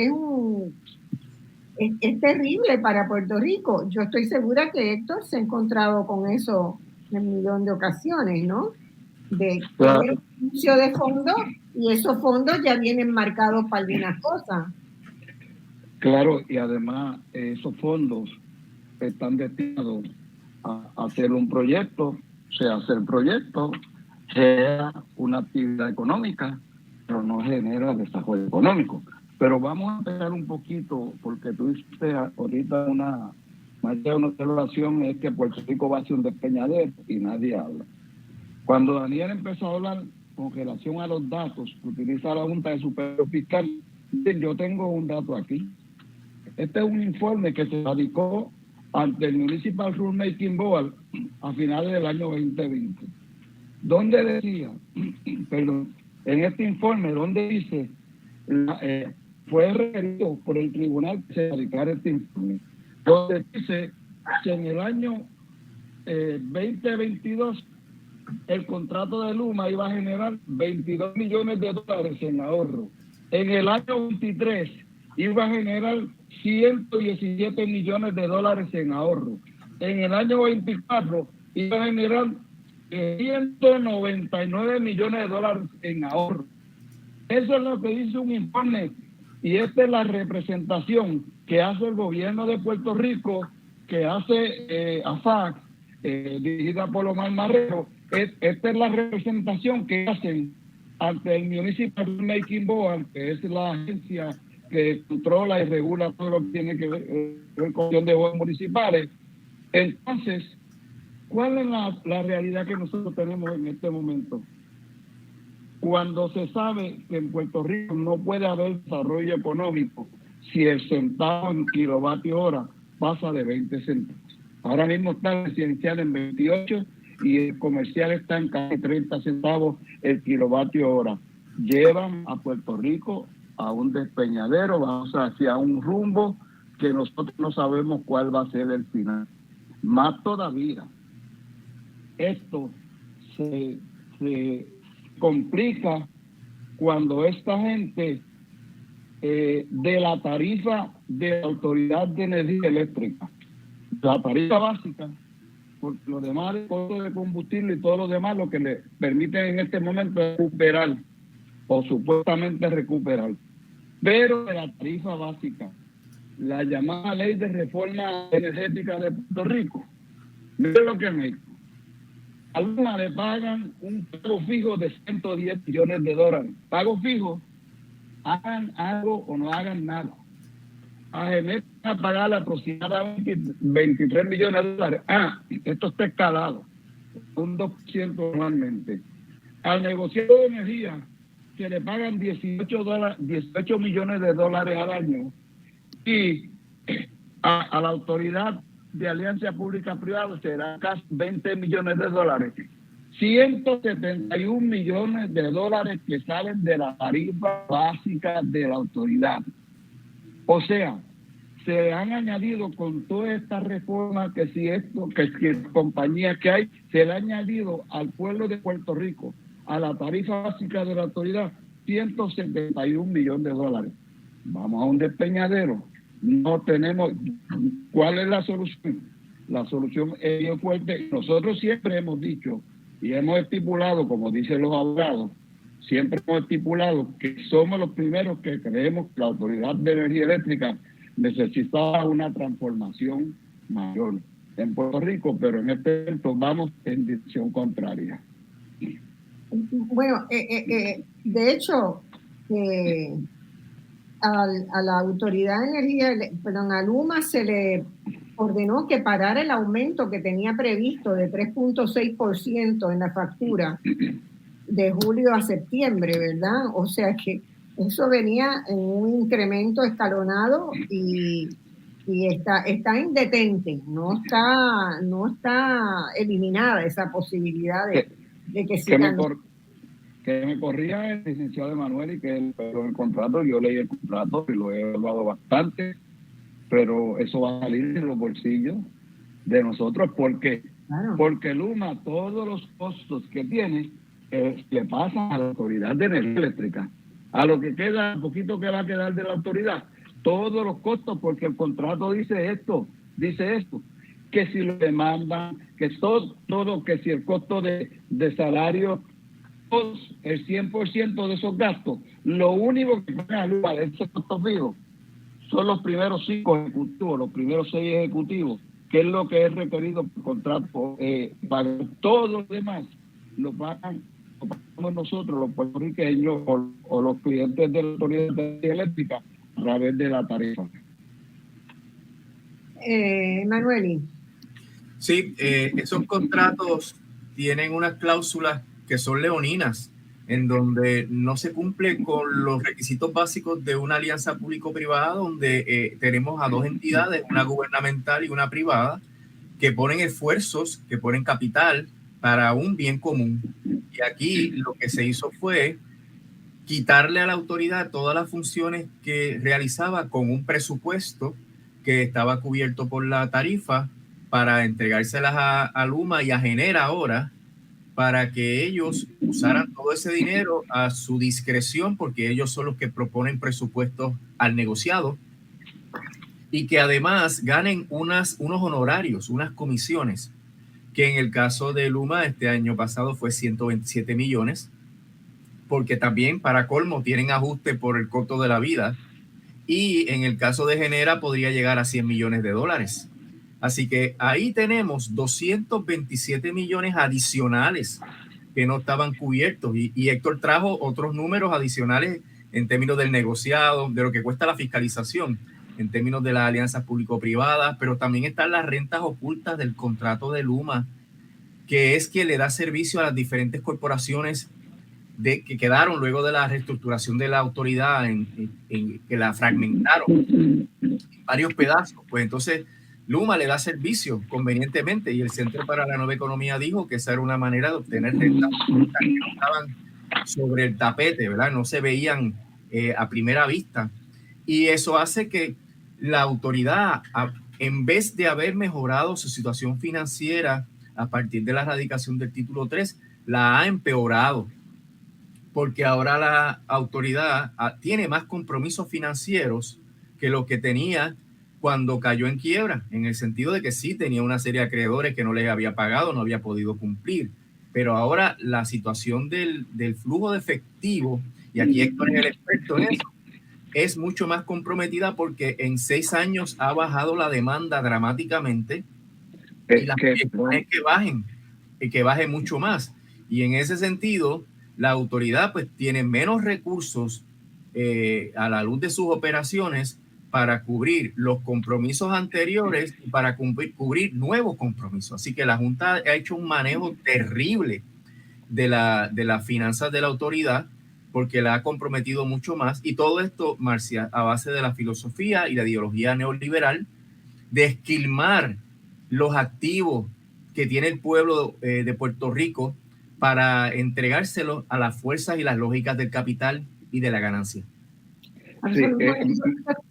es terrible para Puerto Rico. Yo estoy segura que Héctor se ha encontrado con eso en un millón de ocasiones, ¿no? De tener un anuncio de fondos y esos fondos ya vienen marcados para algunas cosas. Claro, y además esos fondos están destinados a hacer un proyecto, sea hacer proyecto, sea una actividad económica, pero no genera desarrollo económico. Pero vamos a empezar un poquito, porque tú hiciste ahorita una observación, es que Puerto Rico va a ser un despeñadero y nadie habla. Cuando Daniel empezó a hablar con relación a los datos que utiliza la Junta de Supervisión Fiscal, yo tengo un dato aquí. Este es un informe que se radicó ante el Municipal Rulemaking Board a finales del año 2020, donde decía, perdón, en este informe, donde dice, fue requerido por el tribunal que se radicara este informe, donde dice que en el año 2022 el contrato de Luma iba a generar 22 millones de dólares en ahorro. En el año 23 iba a generar 117 millones de dólares en ahorro. En el año 24 iba a generar 199 millones de dólares en ahorro. Eso es lo que dice un informe, y esta es la representación que hace el gobierno de Puerto Rico, que hace AFAC, dirigida por Omar Marrero. Esta es la representación que hacen ante el Municipal Making Board, que es la agencia que controla y regula todo lo que tiene que ver con de bodas municipales. Entonces, ¿cuál es la realidad que nosotros tenemos en este momento? Cuando se sabe que en Puerto Rico no puede haber desarrollo económico si el centavo en kilovatio hora pasa de 20 centavos. Ahora mismo está el residencial en 28 y el comercial está en casi 30 centavos el kilovatio hora. Llevan a Puerto Rico a un despeñadero, vamos hacia un rumbo que nosotros no sabemos cuál va a ser el final. Más todavía, esto se complica cuando esta gente de la tarifa de la Autoridad de Energía Eléctrica, la tarifa básica, por lo demás, el costo de combustible y todo lo demás, lo que le permite en este momento es recuperar, o supuestamente recuperar. Pero de la tarifa básica, la llamada Ley de Reforma Energética de Puerto Rico, miren lo que me dijo. A Luma le pagan un pago fijo de 110 millones de dólares. Pago fijo, hagan algo o no hagan nada. A GENEP van a pagar aproximadamente 23 millones de dólares. Esto está escalado, un 2% anualmente. Al negociado de energía, se le pagan 18 millones de dólares al año. Y a la Autoridad de Alianza Pública-Privada será casi 20 millones de dólares. 171 millones de dólares que salen de la tarifa básica de la autoridad. O sea, se han añadido con toda esta reforma que si compañías que hay, se le ha añadido al pueblo de Puerto Rico, a la tarifa básica de la autoridad, 171 millones de dólares. Vamos a un despeñadero. No tenemos. ¿Cuál es la solución? La solución es bien fuerte. Nosotros siempre hemos dicho y hemos estipulado, como dicen los abogados, siempre hemos estipulado que somos los primeros que creemos que la Autoridad de Energía Eléctrica necesitaba una transformación mayor en Puerto Rico, pero en este momento vamos en dirección contraria. Bueno, de hecho, a la Autoridad de Energía, a Luma se le ordenó que parara el aumento que tenía previsto de 3.6% en la factura de julio a septiembre, ¿verdad? O sea que eso venía en un incremento escalonado y está indetente, no está eliminada esa posibilidad de que sigan. Que me corría el licenciado Emanuel y que el contrato, yo leí el contrato y lo he evaluado bastante, pero eso va a salir de los bolsillos de nosotros porque Luma, todos los costos que tiene, le pasan a la Autoridad de Energía Eléctrica. A lo que queda, un poquito que va a quedar de la autoridad, todos los costos, porque el contrato dice esto, que si lo demandan, que todo, que si el costo de salario, el 100% de esos gastos, lo único que paga Luma de esos costos fijos son los primeros 5 ejecutivos, los primeros 6 ejecutivos, que es lo que es requerido por contrato. Para todos los demás lo pagamos nosotros, los puertorriqueños o los clientes de la Autoridad de Energía Eléctrica a través de la tarifa. Manueli. Sí, esos contratos tienen unas cláusulas que son leoninas, en donde no se cumple con los requisitos básicos de una alianza público-privada, donde tenemos a dos entidades, una gubernamental y una privada, que ponen esfuerzos, que ponen capital para un bien común. Y aquí lo que se hizo fue quitarle a la autoridad todas las funciones que realizaba con un presupuesto que estaba cubierto por la tarifa para entregárselas a Luma y a Genera ahora, para que ellos usaran todo ese dinero a su discreción, porque ellos son los que proponen presupuestos al negociado, y que además ganen unos honorarios, unas comisiones, que en el caso de Luma este año pasado fue 127 millones, porque también para colmo tienen ajuste por el costo de la vida, y en el caso de Genera podría llegar a 100 millones de dólares. Así que ahí tenemos 227 millones adicionales que no estaban cubiertos. Y Héctor trajo otros números adicionales en términos del negociado, de lo que cuesta la fiscalización, en términos de las alianzas público-privadas, pero también están las rentas ocultas del contrato de Luma, que es que le da servicio a las diferentes corporaciones que quedaron luego de la reestructuración de la autoridad, que la fragmentaron en varios pedazos. Pues entonces Luma le da servicio convenientemente, y el Centro para la Nueva Economía dijo que esa era una manera de obtener rentas que no estaban sobre el tapete, ¿verdad? No se veían a primera vista. Y eso hace que la autoridad, en vez de haber mejorado su situación financiera a partir de la erradicación del título 3, la ha empeorado, porque ahora la autoridad tiene más compromisos financieros que lo que tenía cuando cayó en quiebra, en el sentido de que sí tenía una serie de acreedores que no les había pagado, no había podido cumplir. Pero ahora la situación del flujo de efectivo, y aquí Héctor es el experto en eso, es mucho más comprometida, porque en 6 años ha bajado la demanda dramáticamente, y las proyecciones que baje mucho más. Y en ese sentido, la autoridad pues tiene menos recursos a la luz de sus operaciones para cubrir los compromisos anteriores y para cubrir nuevos compromisos. Así que la Junta ha hecho un manejo terrible de las finanzas de la autoridad, porque la ha comprometido mucho más. Y todo esto, Marcia, a base de la filosofía y la ideología neoliberal de esquilmar los activos que tiene el pueblo de Puerto Rico para entregárselos a las fuerzas y las lógicas del capital y de la ganancia. Sí,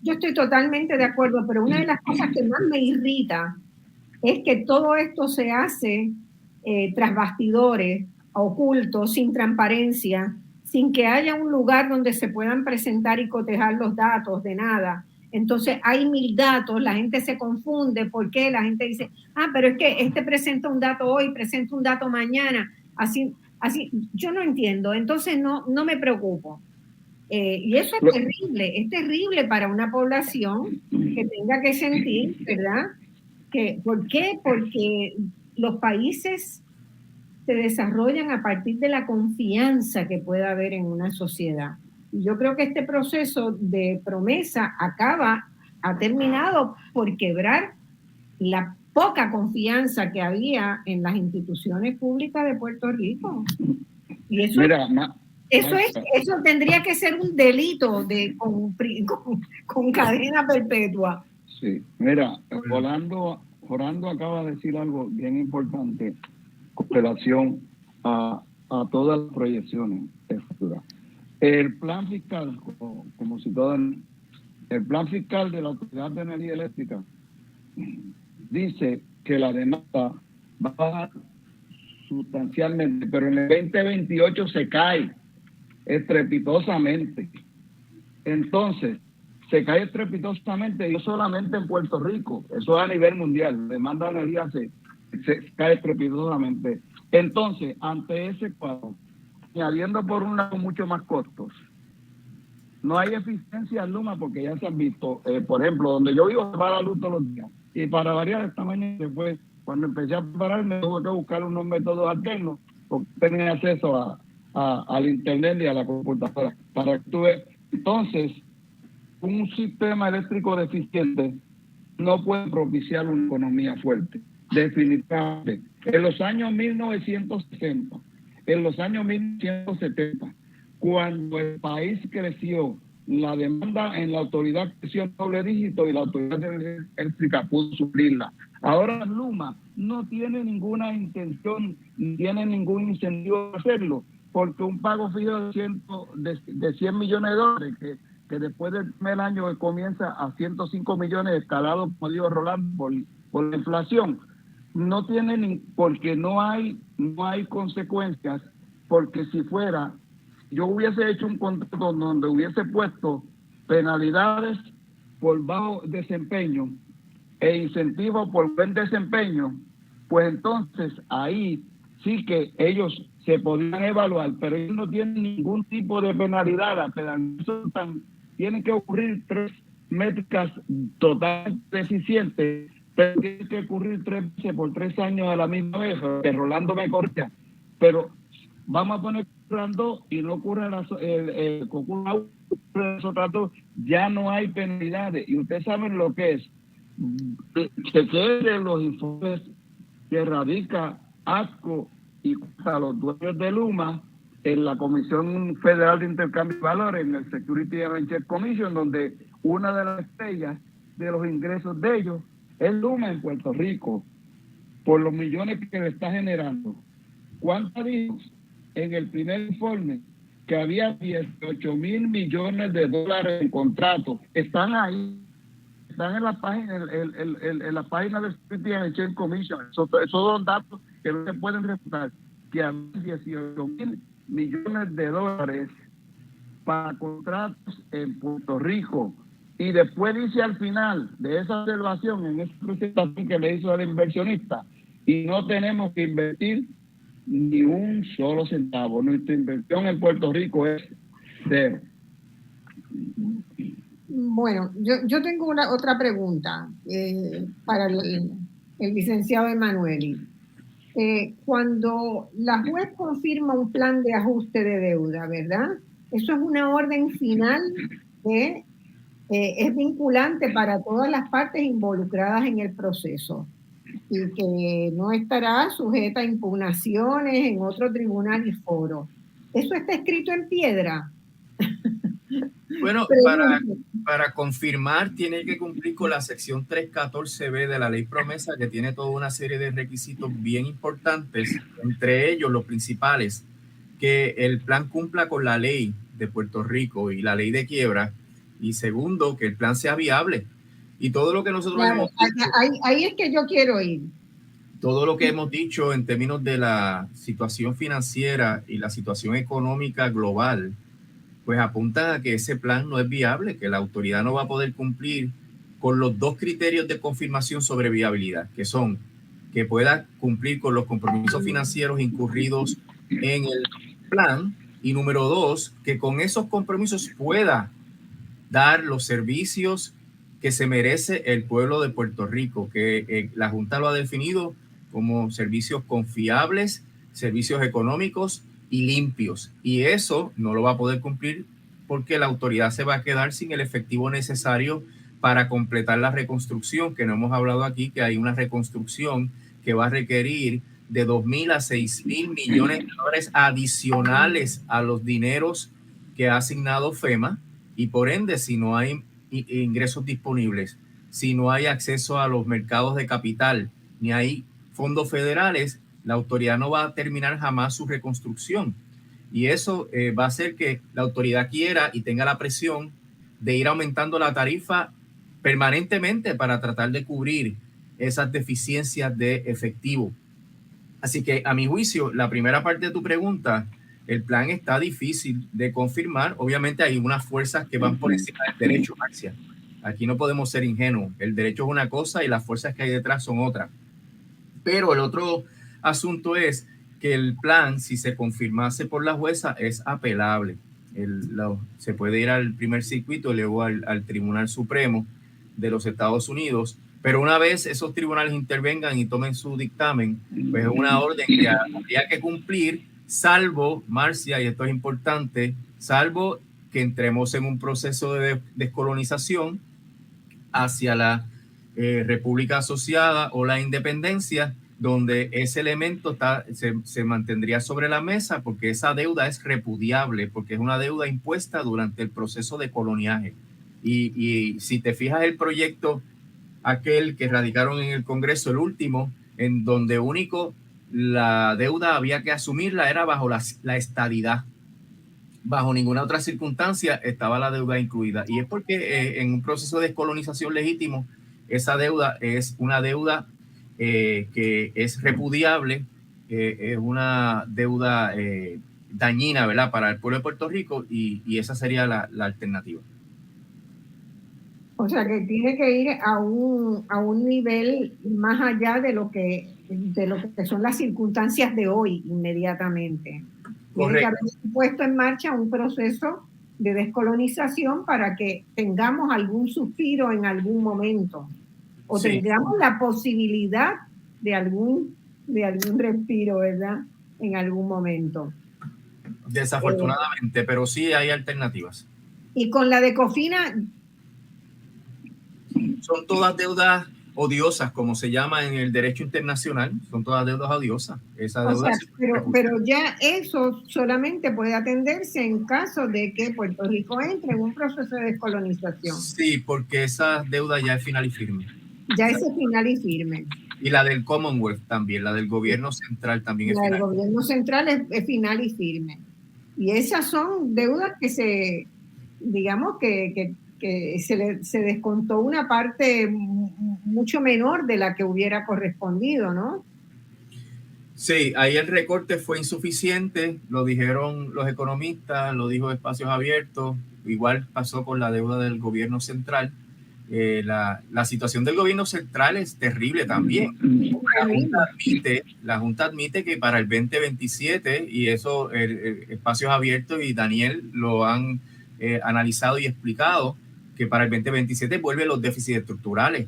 yo estoy totalmente de acuerdo, pero una de las cosas que más me irrita es que todo esto se hace tras bastidores, ocultos, sin transparencia, sin que haya un lugar donde se puedan presentar y cotejar los datos, de nada. Entonces hay 1000 datos, la gente se confunde. ¿Por qué? La gente dice, pero es que este presenta un dato hoy, presenta un dato mañana. Así, yo no entiendo. Entonces no me preocupo. Y eso es terrible para una población que tenga que sentir, ¿verdad? ¿Por qué? Porque los países se desarrollan a partir de la confianza que pueda haber en una sociedad. Y yo creo que este proceso de promesa ha terminado por quebrar la poca confianza que había en las instituciones públicas de Puerto Rico. Y eso, eso tendría que ser un delito con cadena perpetua. Sí, mira, Orlando acaba de decir algo bien importante con relación a todas las proyecciones de futuro. El plan fiscal, como citaron, el plan fiscal de la Autoridad de Energía Eléctrica dice que la demanda va a bajar sustancialmente, pero en el 2028 se cae estrepitosamente. Entonces, se cae estrepitosamente, y no solamente en Puerto Rico, eso es a nivel mundial. La demanda de energía se cae estrepitosamente. Entonces, ante ese cuadro, añadiendo por un lado mucho más costos, no hay eficiencia en Luma, porque ya se han visto, por ejemplo, donde yo vivo se va la luz todos los días, y para variar esta mañana después, cuando empecé a prepararme, tuve que buscar unos métodos alternos, porque tenía acceso al internet y a la computadora. Para que tú veas. Entonces, un sistema eléctrico deficiente no puede propiciar una economía fuerte, definitivamente. En los años 1960, en los años 1970, cuando el país creció, la demanda en la autoridad creció en doble dígito y la autoridad eléctrica pudo suplirla. Ahora Luma no tiene ninguna intención, ni tiene ningún incentivo de hacerlo, porque un pago fijo de 100 millones de dólares, que después del primer año comienza a 105 millones, escalado, como dijo Rolando, por la inflación, no tiene porque no hay consecuencias, porque si fuera, yo hubiese hecho un contrato donde hubiese puesto penalidades por bajo desempeño e incentivos por buen desempeño, pues entonces ahí sí que ellos se podrían evaluar, pero ellos no tienen ningún tipo de penalidad. La penalidad tienen que ocurrir 3 métricas totalmente deficientes, pero tienen que ocurrir 3 veces por 3 años a la misma vez, que Rolando me corta. Pero vamos a poner plan 2 y no ocurre el otras dos, ya no hay penalidades. Y ustedes saben lo que es. Se quieren los informes que radica ASCO y a los dueños de Luma en la Comisión Federal de Intercambio de Valores, en el Security and Exchange Commission, donde una de las estrellas de los ingresos de ellos es Luma en Puerto Rico, por los millones que le está generando. ¿Cuánto dijo en el primer informe? Que había 18,000 millones de dólares en contratos. Están ahí, están en la página, en la página del Security and Exchange Commission. Esos son datos que no se pueden refutar. Que había 18,000 millones de dólares para contratos en Puerto Rico. Y después dice al final de esa observación, en esa presentación que le hizo al inversionista, y no tenemos que invertir ni un solo centavo. Nuestra inversión en Puerto Rico es cero. Bueno, yo tengo otra pregunta para el licenciado Emanueli. Cuando la juez confirma un plan de ajuste de deuda, ¿verdad? Eso es una orden final que es vinculante para todas las partes involucradas en el proceso y que no estará sujeta a impugnaciones en otro tribunal y foro. ¿Eso está escrito en piedra? Bueno, para confirmar tiene que cumplir con la sección 314B de la ley promesa, que tiene toda una serie de requisitos bien importantes, entre ellos los principales, que el plan cumpla con la ley de Puerto Rico y la ley de quiebra, y segundo, que el plan sea viable. Y todo lo que nosotros hemos dicho, ahí es que yo quiero ir. Todo lo que hemos dicho en términos de la situación financiera y la situación económica global, pues apunta a que ese plan no es viable, que la autoridad no va a poder cumplir con los dos criterios de confirmación sobre viabilidad, que son que pueda cumplir con los compromisos financieros incurridos en el plan, y número dos, que con esos compromisos pueda dar los servicios que se merece el pueblo de Puerto Rico, que la Junta lo ha definido como servicios confiables, servicios económicos y limpios. Y eso no lo va a poder cumplir porque la autoridad se va a quedar sin el efectivo necesario para completar la reconstrucción, que no hemos hablado aquí, que hay una reconstrucción que va a requerir de 2,000 a 6,000 millones de dólares adicionales a los dineros que ha asignado FEMA, y por ende, si no hay ingresos disponibles, si no hay acceso a los mercados de capital, ni hay fondos federales, la autoridad no va a terminar jamás su reconstrucción. Y eso va a hacer que la autoridad quiera y tenga la presión de ir aumentando la tarifa permanentemente para tratar de cubrir esas deficiencias de efectivo. Así que, a mi juicio, la primera parte de tu pregunta, el plan está difícil de confirmar. Obviamente hay unas fuerzas que van por encima del derecho, Marcia. Aquí no podemos ser ingenuos. El derecho es una cosa y las fuerzas que hay detrás son otra. Pero el otro asunto es que el plan, si se confirmase por la jueza, es apelable. Se puede ir al primer circuito, luego al Tribunal Supremo de los Estados Unidos, pero una vez esos tribunales intervengan y tomen su dictamen, pues es una orden que habría que cumplir, salvo, Marcia, y esto es importante, salvo que entremos en un proceso de descolonización hacia la República Asociada o la independencia, donde ese elemento se mantendría sobre la mesa, porque esa deuda es repudiable, porque es una deuda impuesta durante el proceso de coloniaje. Y si te fijas el proyecto, aquel que radicaron en el Congreso, el último, en donde único la deuda había que asumirla era bajo la estadidad. Bajo ninguna otra circunstancia estaba la deuda incluida. Y es porque en un proceso de descolonización legítimo, esa deuda es una deuda que es repudiable, es una deuda dañina, ¿verdad?, para el pueblo de Puerto Rico, y esa sería la alternativa. O sea, que tiene que ir a un nivel más allá de lo que son las circunstancias de hoy inmediatamente. Tiene que haber puesto en marcha un proceso de descolonización para que tengamos algún suspiro en algún momento, o sí, tengamos la posibilidad de algún respiro, ¿verdad?, en algún momento. Desafortunadamente, pero sí hay alternativas. Y con la de Cofina... Son todas deudas odiosas, como se llama en el derecho internacional, son todas deudas odiosas. Esa deuda pero ya eso solamente puede atenderse en caso de que Puerto Rico entre en un proceso de descolonización. Sí, porque esa deuda ya es final y firme. Ya ese es final y firme. Y la del Commonwealth también, la del gobierno central también es final. La del gobierno central es final y firme. Y esas son deudas que se, digamos que se descontó una parte mucho menor de la que hubiera correspondido, ¿no? Sí, ahí el recorte fue insuficiente, lo dijeron los economistas, lo dijo Espacios Abiertos, igual pasó con la deuda del gobierno central. La situación del gobierno central es terrible también. La Junta admite que para el 2027, y eso Espacios Abiertos y Daniel lo han analizado y explicado, que para el 2027 vuelven los déficits estructurales.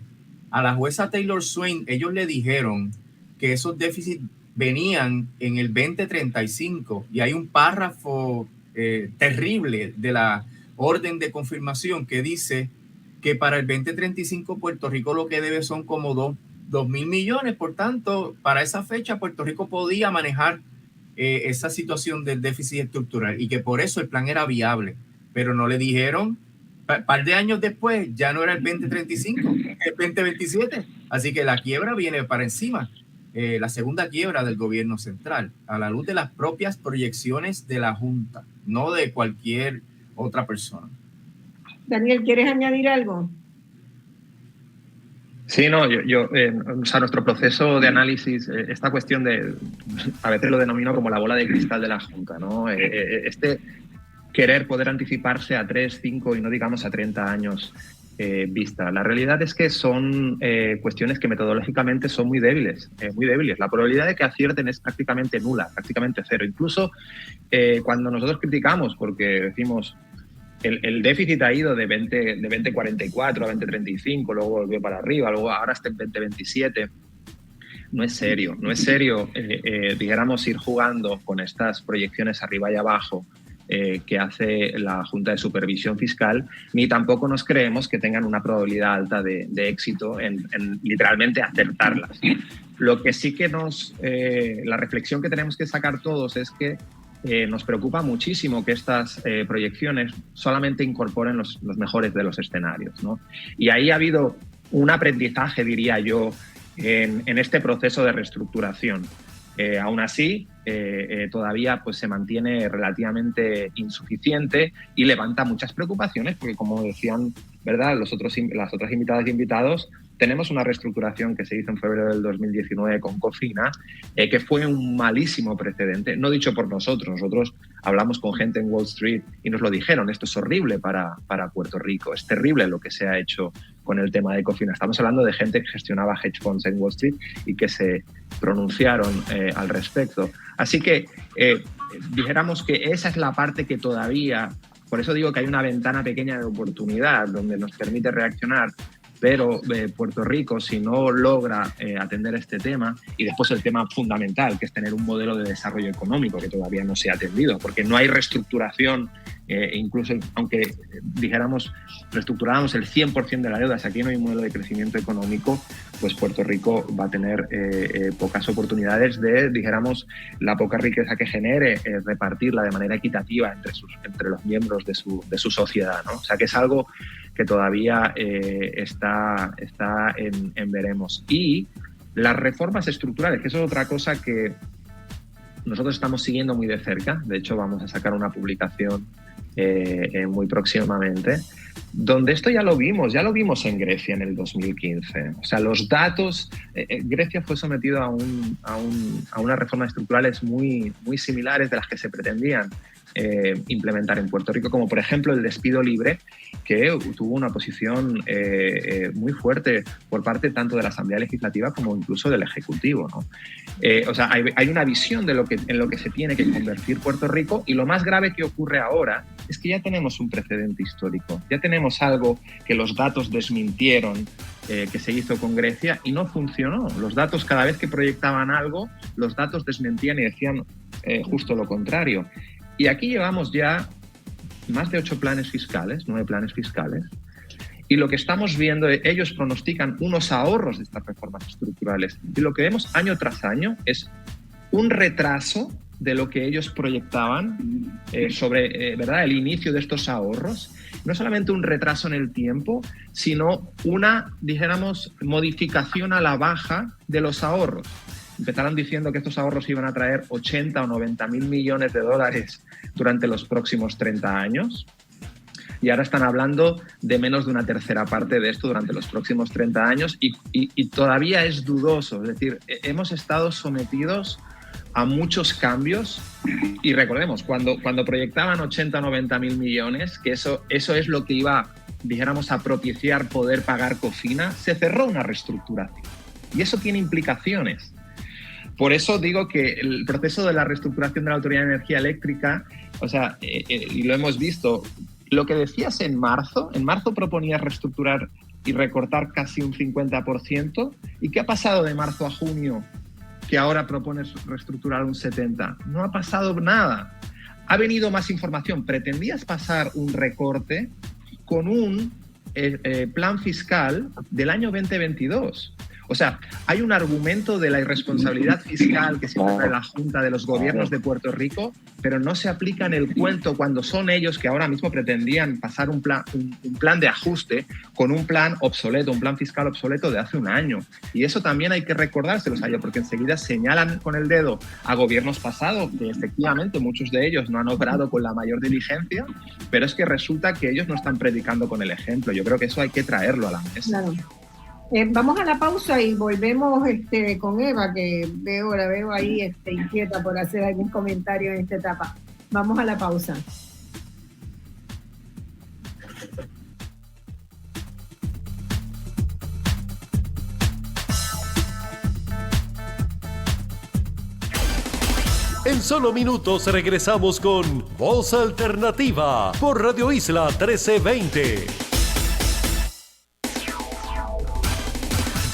A la jueza Taylor Swain, ellos le dijeron que esos déficits venían en el 2035 y hay un párrafo terrible de la orden de confirmación que dice que para el 2035 Puerto Rico lo que debe son como 2.000 millones. Por tanto, para esa fecha Puerto Rico podía manejar esa situación del déficit estructural y que por eso el plan era viable. Pero no le dijeron, un par de años después ya no era el 2035, el 2027. Así que la quiebra viene para encima. La segunda quiebra del gobierno central, a la luz de las propias proyecciones de la Junta, no de cualquier otra persona. Daniel, ¿quieres añadir algo? Sí, no, o sea, nuestro proceso de análisis, esta cuestión de, a veces lo denomino como la bola de cristal de la Junta, ¿no? Querer poder anticiparse a 3, 5 y no digamos a 30 años vista. La realidad es que son cuestiones que metodológicamente son muy débiles, muy débiles. La probabilidad de que acierten es prácticamente nula, prácticamente cero. Incluso cuando nosotros criticamos, porque decimos el déficit ha ido de 2044 a 2035, luego volvió para arriba, luego ahora está en 2027. No es serio, dijéramos, ir jugando con estas proyecciones arriba y abajo que hace la Junta de Supervisión Fiscal, ni tampoco nos creemos que tengan una probabilidad alta de éxito en literalmente acertarlas. Lo que sí que la reflexión que tenemos que sacar todos es que nos preocupa muchísimo que estas proyecciones solamente incorporen los mejores de los escenarios, ¿no? Y ahí ha habido un aprendizaje, diría yo, en este proceso de reestructuración. Aún así, todavía pues, se mantiene relativamente insuficiente y levanta muchas preocupaciones porque, como decían, ¿verdad?, las otras invitadas y invitados, tenemos una reestructuración que se hizo en febrero del 2019 con Cofina, que fue un malísimo precedente, no dicho por nosotros. Nosotros hablamos con gente en Wall Street y nos lo dijeron, esto es horrible para Puerto Rico, es terrible lo que se ha hecho con el tema de Cofina. Estamos hablando de gente que gestionaba hedge funds en Wall Street y que se pronunciaron al respecto. Así que dijéramos que esa es la parte que todavía, por eso digo que hay una ventana pequeña de oportunidad donde nos permite reaccionar, pero Puerto Rico, si no logra atender este tema, y después el tema fundamental, que es tener un modelo de desarrollo económico que todavía no se ha atendido, porque no hay reestructuración, incluso aunque dijéramos, reestructuráramos el 100% de la deuda, si aquí no hay un modelo de crecimiento económico, pues Puerto Rico va a tener pocas oportunidades de, dijéramos, la poca riqueza que genere, repartirla de manera equitativa entre los miembros de su sociedad, ¿no? O sea que es algo que todavía está en veremos. Y las reformas estructurales, que eso es otra cosa que nosotros estamos siguiendo muy de cerca. De hecho, vamos a sacar una publicación muy próximamente, donde esto ya lo vimos en Grecia en el 2015. O sea, los datos, Grecia fue sometido a unas reformas estructurales muy, muy similares de las que se pretendían implementar en Puerto Rico, como por ejemplo el despido libre, que tuvo una posición muy fuerte por parte tanto de la Asamblea Legislativa como incluso del Ejecutivo, ¿no? O sea, hay una visión de en lo que se tiene que convertir Puerto Rico, y lo más grave que ocurre ahora es que ya tenemos un precedente histórico, ya tenemos algo que los datos desmintieron, que se hizo con Grecia y no funcionó. Los datos, cada vez que proyectaban algo, los datos desmentían y decían justo lo contrario. Y aquí llevamos ya más de 9 planes fiscales, y lo que estamos viendo, ellos pronostican unos ahorros de estas reformas estructurales, y lo que vemos año tras año es un retraso de lo que ellos proyectaban sobre ¿verdad? El inicio de estos ahorros. No solamente un retraso en el tiempo, sino una, dijéramos, modificación a la baja de los ahorros. Empezaron diciendo que estos ahorros iban a traer 80 o 90 mil millones de dólares durante los próximos 30 años. Y ahora están hablando de menos de una tercera parte de esto durante los próximos 30 años y todavía es dudoso. Es decir, hemos estado sometidos a muchos cambios y recordemos, cuando proyectaban 80 o 90 mil millones, que eso es lo que iba, dijéramos, a propiciar poder pagar cocina, se cerró una reestructuración. Y eso tiene implicaciones. Por eso digo que el proceso de la reestructuración de la Autoridad de Energía Eléctrica, o sea, y lo hemos visto, lo que decías en marzo proponías reestructurar y recortar casi un 50%. ¿Y qué ha pasado de marzo a junio que ahora propones reestructurar un 70%? No ha pasado nada. Ha venido más información. Pretendías pasar un recorte con un plan fiscal del año 2022. O sea, hay un argumento de la irresponsabilidad fiscal que siempre trae la Junta de los gobiernos de Puerto Rico, pero no se aplica en el cuento cuando son ellos que ahora mismo pretendían pasar un plan de ajuste con un plan obsoleto, un plan fiscal obsoleto de hace un año. Y eso también hay que recordárselos a ellos, porque enseguida señalan con el dedo a gobiernos pasados que efectivamente muchos de ellos no han obrado con la mayor diligencia, pero es que resulta que ellos no están predicando con el ejemplo. Yo creo que eso hay que traerlo a la mesa. Claro. Vamos a la pausa y volvemos con Eva, que la veo ahí inquieta por hacer algún comentario en esta etapa. Vamos a la pausa. En solo minutos regresamos con Voz Alternativa por Radio Isla 1320.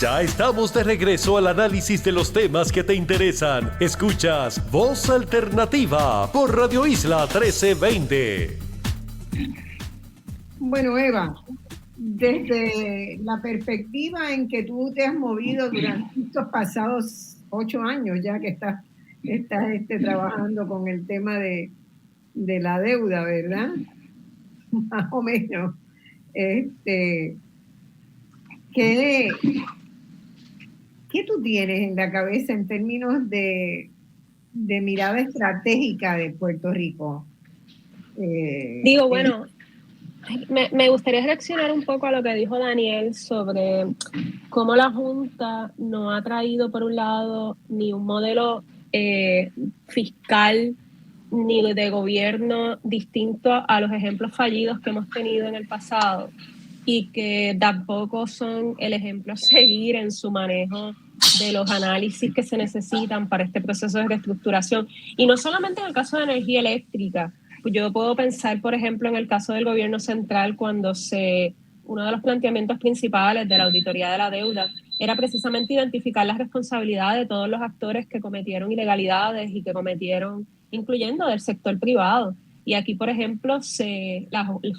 Ya estamos de regreso al análisis de los temas que te interesan. Escuchas Voz Alternativa por Radio Isla 1320. Bueno, Eva, desde la perspectiva en que tú te has movido durante estos pasados 8 años ya que estás trabajando con el tema de la deuda, ¿verdad? Más o menos. ¿Qué tú tienes en la cabeza en términos de mirada estratégica de Puerto Rico? Bueno, me gustaría reaccionar un poco a lo que dijo Daniel sobre cómo la Junta no ha traído, por un lado, ni un modelo fiscal ni de gobierno distinto a los ejemplos fallidos que hemos tenido en el pasado, y que tampoco son el ejemplo a seguir en su manejo de los análisis que se necesitan para este proceso de reestructuración. Y no solamente en el caso de energía eléctrica. Pues yo puedo pensar, por ejemplo, en el caso del gobierno central, cuando uno de los planteamientos principales de la auditoría de la deuda era precisamente identificar las responsabilidades de todos los actores que cometieron ilegalidades y que cometieron, incluyendo del sector privado. Y aquí, por ejemplo,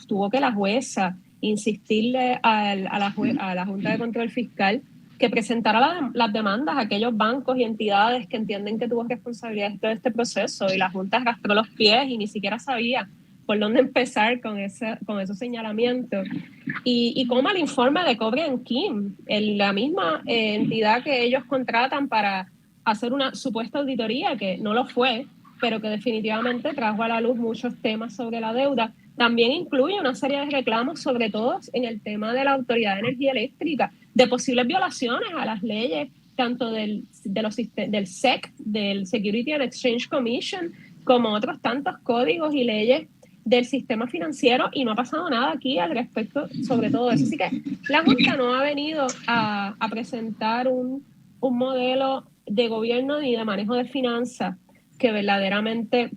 tuvo que la jueza insistirle a la Junta de Control Fiscal que presentara las demandas a aquellos bancos y entidades que entienden que tuvo responsabilidad de todo este proceso, y la Junta arrastró los pies y ni siquiera sabía por dónde empezar con esos señalamientos. Y como el informe de Cobre and Kim, la misma entidad que ellos contratan para hacer una supuesta auditoría, que no lo fue, pero que definitivamente trajo a la luz muchos temas sobre la deuda, también incluye una serie de reclamos, sobre todo en el tema de la Autoridad de Energía Eléctrica, de posibles violaciones a las leyes, tanto del SEC, del Security and Exchange Commission, como otros tantos códigos y leyes del sistema financiero, y no ha pasado nada aquí al respecto sobre todo eso. Así que la Junta no ha venido a presentar un modelo de gobierno ni de manejo de finanzas que verdaderamente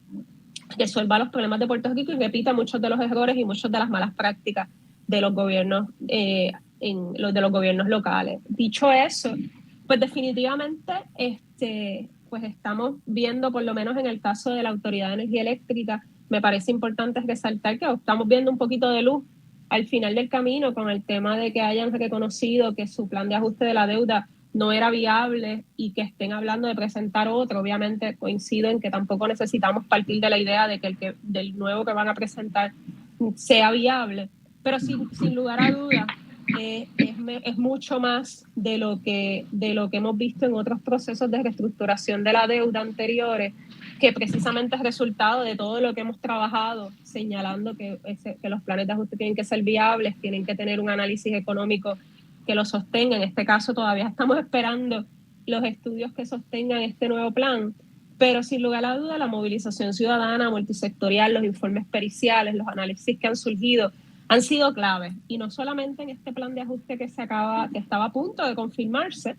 resuelva los problemas de Puerto Rico y repita muchos de los errores y muchas de las malas prácticas de los gobiernos de los gobiernos locales. Dicho eso, pues definitivamente pues estamos viendo, por lo menos en el caso de la Autoridad de Energía Eléctrica, me parece importante resaltar que estamos viendo un poquito de luz al final del camino con el tema de que hayan reconocido que su plan de ajuste de la deuda no era viable y que estén hablando de presentar otro. Obviamente coincido en que tampoco necesitamos partir de la idea de que del nuevo que van a presentar sea viable, pero sin lugar a dudas es mucho más de lo que hemos visto en otros procesos de reestructuración de la deuda anteriores, que precisamente es resultado de todo lo que hemos trabajado, señalando que los planes de ajuste tienen que ser viables, tienen que tener un análisis económico que lo sostenga. En este caso todavía estamos esperando los estudios que sostengan este nuevo plan, pero sin lugar a duda la movilización ciudadana, multisectorial, los informes periciales, los análisis que han surgido han sido claves, y no solamente en este plan de ajuste que estaba a punto de confirmarse,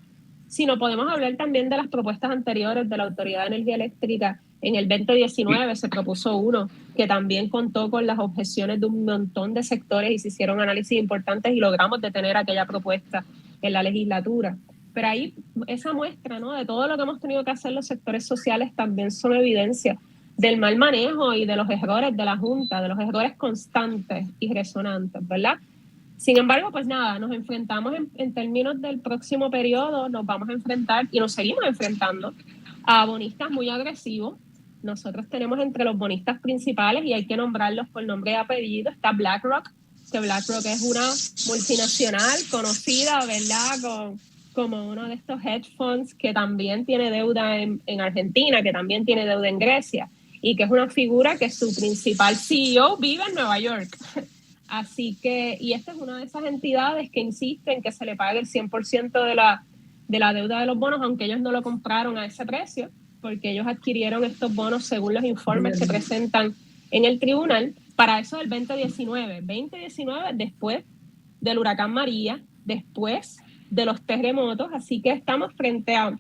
sino podemos hablar también de las propuestas anteriores de la Autoridad de Energía Eléctrica. En el 2019 se propuso uno que también contó con las objeciones de un montón de sectores y se hicieron análisis importantes y logramos detener aquella propuesta en la legislatura. Pero ahí esa muestra, ¿no?, de todo lo que hemos tenido que hacer los sectores sociales también son evidencia del mal manejo y de los errores de la Junta, de los errores constantes y resonantes, ¿verdad? Sin embargo, pues nada, nos enfrentamos en términos del próximo periodo, nos vamos a enfrentar y nos seguimos enfrentando a bonistas muy agresivos. Nosotros tenemos entre los bonistas principales, y hay que nombrarlos por nombre y apellido, está BlackRock, que BlackRock es una multinacional conocida, ¿verdad?, como uno de estos hedge funds que también tiene deuda en Argentina, que también tiene deuda en Grecia, y que es una figura que su principal CEO vive en Nueva York. Así que, y esta es una de esas entidades que insisten que se le pague el 100% de la deuda de los bonos, aunque ellos no lo compraron a ese precio, porque ellos adquirieron estos bonos según los informes que presentan en el tribunal para eso del 2019. 2019 después del huracán María, después de los terremotos, así que estamos frente a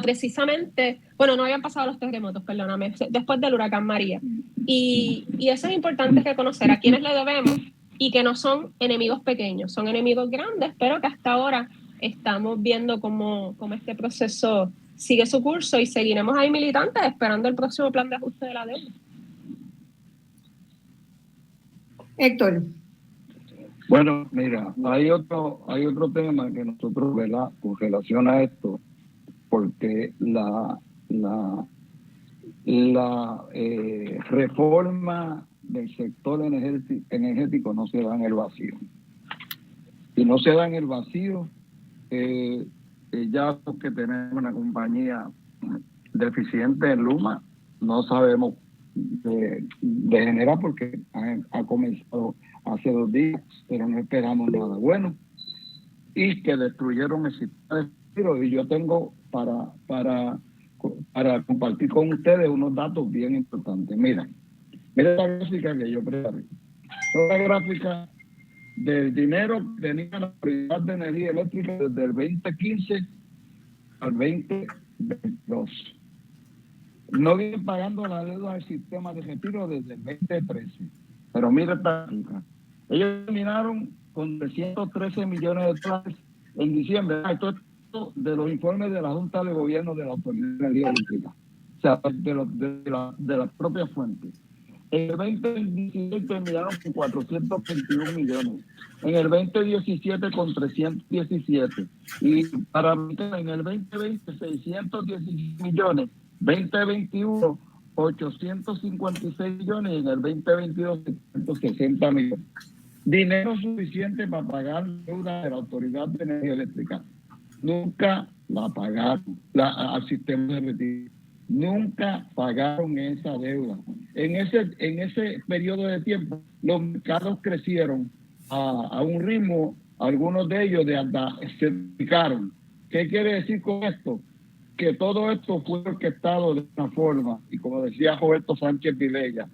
precisamente, bueno, no habían pasado los terremotos, perdóname, después del huracán María. Y eso es importante reconocer a quienes le debemos y que no son enemigos pequeños, son enemigos grandes, pero que hasta ahora estamos viendo cómo este proceso sigue su curso y seguiremos ahí militantes esperando el próximo plan de ajuste de la deuda. Héctor. Bueno, mira, hay otro tema que nosotros, ¿verdad?, con relación a esto, porque la reforma del sector energético no se da en el vacío. Si no se da en el vacío, ya que tenemos una compañía deficiente en Luma, no sabemos de generar, porque ha comenzado hace 2 días, pero no esperamos nada bueno, y que destruyeron el sistema de tiro. Y yo tengo para compartir con ustedes unos datos bien importantes. Mira la gráfica que yo preparé. La gráfica del dinero que tenía la Autoridad de Energía Eléctrica desde el 2015 al 2022. No vienen pagando la deuda del sistema de retiro desde el 2013. Pero mira esta gráfica. Ellos terminaron con 313 millones de dólares en diciembre. Esto es de los informes de la Junta de Gobierno de la Autoridad de Energía Eléctrica, o sea, de las propias fuentes. En el 2016 terminaron con 421 millones, en el 2017 con 317, y para en el 2020 616 millones, 2021 856 millones, y en el 2022 760 millones. Dinero suficiente para pagar la deuda de la Autoridad de Energía Eléctrica. Nunca la pagaron al sistema de retiro. Nunca pagaron esa deuda. En ese periodo de tiempo, los mercados crecieron a un ritmo, algunos de ellos se duplicaron. ¿Qué quiere decir con esto? Que todo esto fue orquestado de una forma, y como decía Roberto Sánchez Vilella,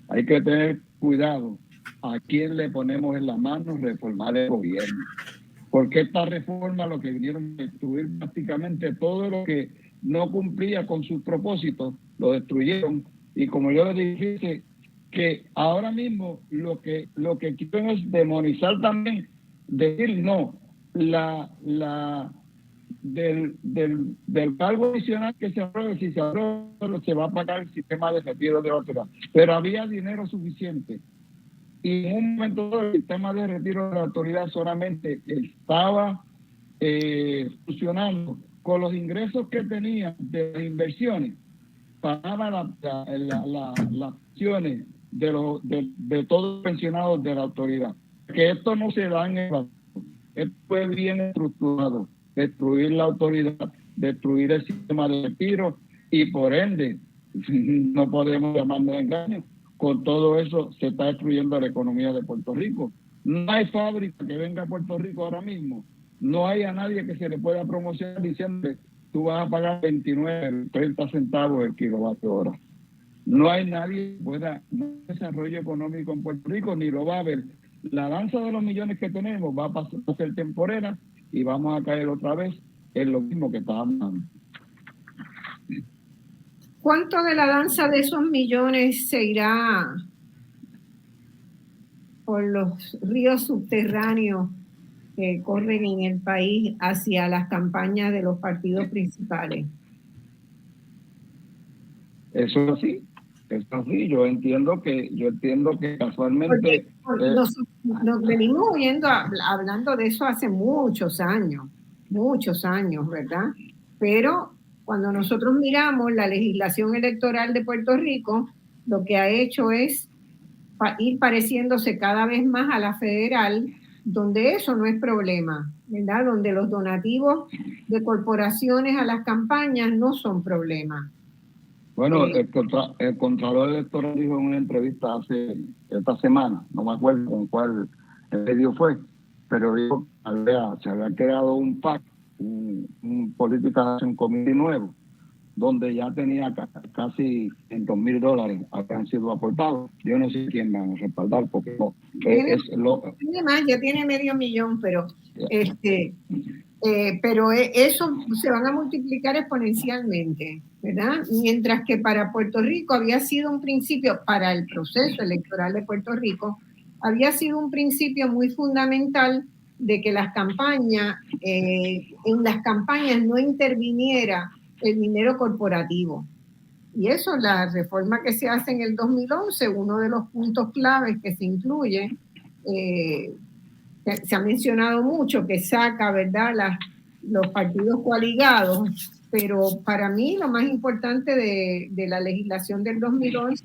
hay que tener cuidado a quién le ponemos en la mano reformar el gobierno. Porque esta reforma lo que vinieron a destruir prácticamente todo lo que no cumplía con sus propósitos, lo destruyeron. Y como yo les dije, que ahora mismo lo que quieren es demonizar también, decir no, la del cargo adicional que se apruebe, si se aprueba, se va a pagar el sistema de retiro de la autoridad. Pero había dinero suficiente. Y en un momento el sistema de retiro de la autoridad solamente estaba funcionando con los ingresos que tenía de las inversiones, pagaba las acciones de todos los pensionados de la autoridad. Que esto no se da en el banco. Esto fue bien estructurado. Destruir la autoridad, destruir el sistema de retiro y por ende, no podemos llamarnos engaños, con todo eso se está destruyendo la economía de Puerto Rico. No hay fábrica que venga a Puerto Rico ahora mismo. No hay a nadie que se le pueda promocionar diciendo tú vas a pagar 29, 30 centavos el kilovatio hora. No hay nadie que pueda, no hay desarrollo económico en Puerto Rico, ni lo va a haber. La danza de los millones que tenemos va a ser temporera y vamos a caer otra vez en lo mismo que estábamos antes. ¿Cuánto de la danza de esos millones se irá por los ríos subterráneos que corren en el país hacia las campañas de los partidos principales? Eso sí, yo entiendo que casualmente nos venimos hablando de eso hace muchos años, ¿verdad? Pero cuando nosotros miramos la legislación electoral de Puerto Rico, lo que ha hecho es ir pareciéndose cada vez más a la federal, donde eso no es problema, ¿verdad? Donde los donativos de corporaciones a las campañas no son problema. Bueno, el Contralor Electoral dijo en una entrevista esta semana, no me acuerdo con cuál medio fue, pero dijo que se había creado un PAC, un Political Action Committee nuevo, donde ya tenía casi $100,000 habían sido aportados. Yo no sé quién van a respaldar, porque no. Tiene más, ya tiene $500,000, pero eso se van a multiplicar exponencialmente, ¿verdad? Mientras que para Puerto Rico había sido un principio, para el proceso electoral de Puerto Rico, había sido un principio muy fundamental de que en las campañas no interviniera el dinero corporativo. Y eso, la reforma que se hace en el 2011, uno de los puntos claves que se incluye, se ha mencionado mucho, que saca, ¿verdad?, los partidos coaligados, pero para mí lo más importante de la legislación del 2011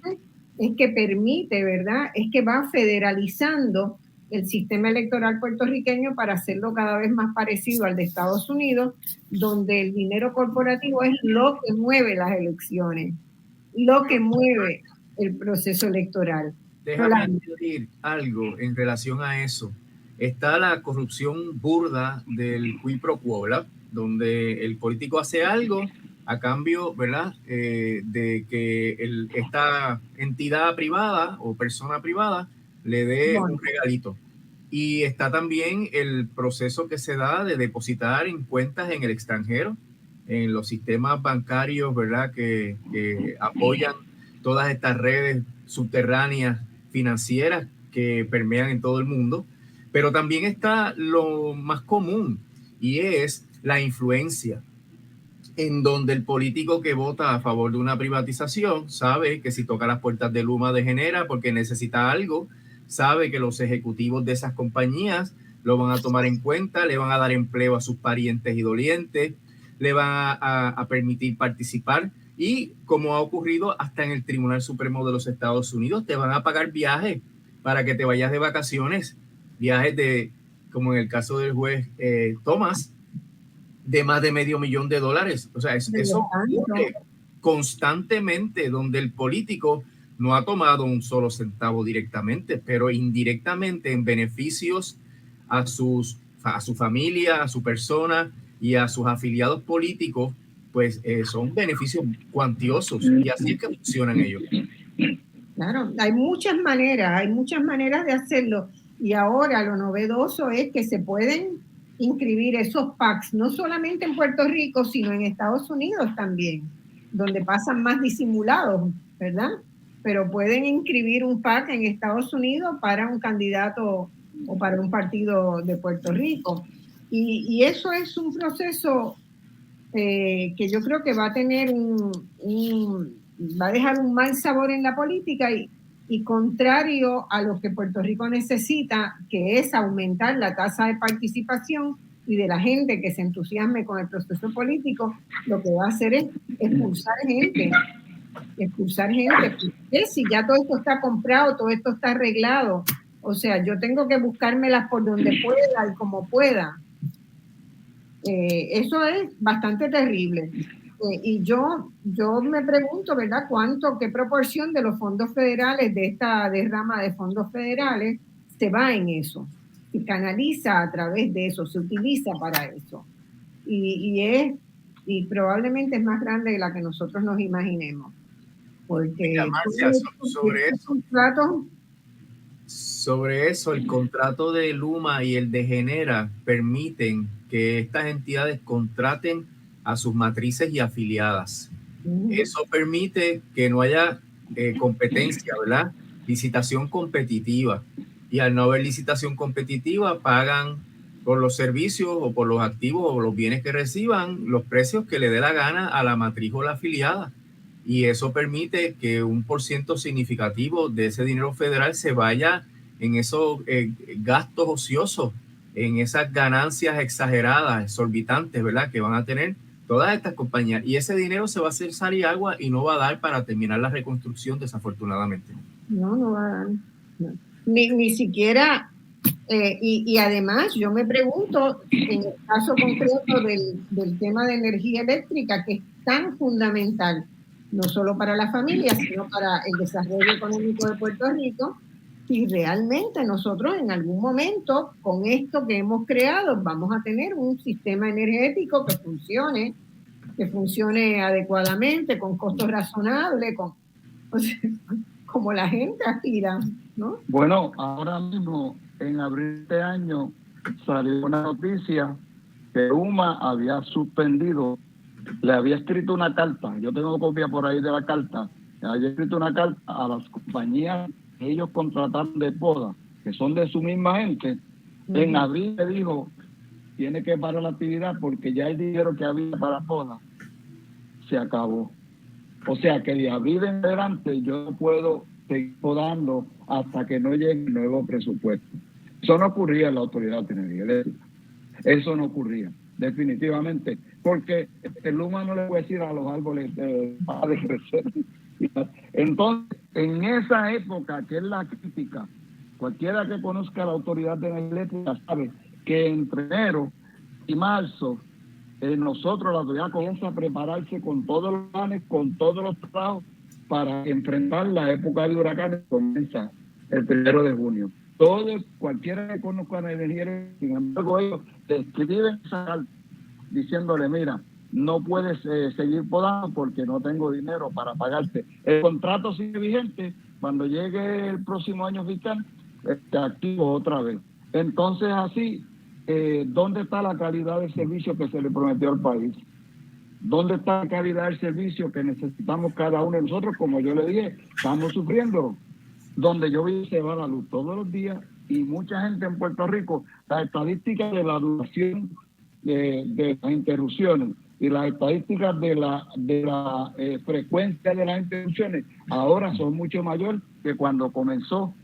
es que permite, ¿verdad?, es que va federalizando el sistema electoral puertorriqueño para hacerlo cada vez más parecido al de Estados Unidos, donde el dinero corporativo es lo que mueve las elecciones, lo que mueve el proceso electoral. Déjame añadir algo en relación a eso. Está la corrupción burda del quid pro quo, ¿verdad? Donde el político hace algo a cambio, ¿verdad?, de que esta entidad privada o persona privada le dé un regalito. Y está también el proceso que se da de depositar en cuentas en el extranjero, en los sistemas bancarios, ¿verdad?, que apoyan todas estas redes subterráneas financieras que permean en todo el mundo. Pero también está lo más común, y es la influencia, en donde el político que vota a favor de una privatización sabe que si toca las puertas de Luma degenera porque necesita algo, sabe que los ejecutivos de esas compañías lo van a tomar en cuenta, le van a dar empleo a sus parientes y dolientes, le van a permitir participar, y como ha ocurrido hasta en el Tribunal Supremo de los Estados Unidos, te van a pagar viajes para que te vayas de vacaciones, viajes de, como en el caso del juez Thomas, de más de $500,000. O sea, eso ocurre constantemente, donde el político no ha tomado un solo centavo directamente, pero indirectamente en beneficios a su familia, a su persona y a sus afiliados políticos, pues son beneficios cuantiosos, y así es que funcionan ellos. Claro, hay muchas maneras de hacerlo, y ahora lo novedoso es que se pueden inscribir esos PACs, no solamente en Puerto Rico, sino en Estados Unidos también, donde pasan más disimulados, ¿verdad? Pero pueden inscribir un PAC en Estados Unidos para un candidato o para un partido de Puerto Rico. Y eso es un proceso que yo creo que va a tener va a dejar un mal sabor en la política y contrario a lo que Puerto Rico necesita, que es aumentar la tasa de participación y de la gente que se entusiasme con el proceso político, lo que va a hacer es expulsar gente. Porque si ya todo esto está comprado, todo esto está arreglado, o sea, yo tengo que buscármelas por donde pueda y como pueda. Eso es bastante terrible. Y yo me pregunto, ¿verdad? ¿Qué proporción de los fondos federales, de esta derrama de fondos federales, se va en eso? Se canaliza a través de eso, se utiliza para eso. Y probablemente es más grande de la que nosotros nos imaginemos. Porque Marcia, sobre eso, el contrato de Luma y el de Genera permiten que estas entidades contraten a sus matrices y afiliadas. Eso permite que no haya competencia, ¿verdad? Licitación competitiva. Y al no haber licitación competitiva, pagan por los servicios o por los activos o los bienes que reciban los precios que le dé la gana a la matriz o la afiliada. Y eso permite que un % significativo de ese dinero federal se vaya en esos gastos ociosos, en esas ganancias exageradas, exorbitantes, ¿verdad?, que van a tener todas estas compañías. Y ese dinero se va a hacer sal y agua y no va a dar para terminar la reconstrucción, desafortunadamente. No va a dar. No. Ni siquiera... y además yo me pregunto, en el caso concreto del tema de energía eléctrica, que es tan fundamental, no solo para la familia, sino para el desarrollo económico de Puerto Rico, si realmente nosotros en algún momento, con esto que hemos creado, vamos a tener un sistema energético que funcione adecuadamente, con costos razonables, como la gente aspira, ¿no? Bueno, ahora mismo, en abril de este año, salió una noticia que UMA había suspendido, le había escrito una carta, yo tengo copia por ahí de la carta, le había escrito una carta a las compañías que ellos contrataron de poda, que son de su misma gente. En abril le dijo, tiene que parar la actividad porque ya el dinero que había para poda se acabó. O sea que de abril en adelante yo no puedo seguir podando hasta que no llegue el nuevo presupuesto. Eso no ocurría en la Autoridad de Energía Eléctrica. Eso no ocurría, definitivamente. Porque el Luma no le puede decir a los árboles para de crecer. Entonces, en esa época, que es la crítica, cualquiera que conozca la Autoridad de Energía Eléctrica sabe que entre enero y marzo, nosotros, la autoridad, comienza a prepararse con todos los planes, con todos los trabajos para enfrentar la época de huracanes que comienza el 1 de junio. Cualquiera que conozca la energía eléctrica, sin embargo, ellos te escriben esa carta diciéndole, mira, no puedes seguir podando porque no tengo dinero para pagarte. El contrato sigue vigente, cuando llegue el próximo año fiscal, te activo otra vez. Entonces, así, ¿dónde está la calidad del servicio que se le prometió al país? ¿Dónde está la calidad del servicio que necesitamos cada uno de nosotros? Como yo le dije, estamos sufriendo. Donde yo vi se va la luz todos los días y mucha gente en Puerto Rico, las estadísticas de la duración de las interrupciones y las estadísticas de la frecuencia de las interrupciones ahora son mucho mayor que cuando comenzó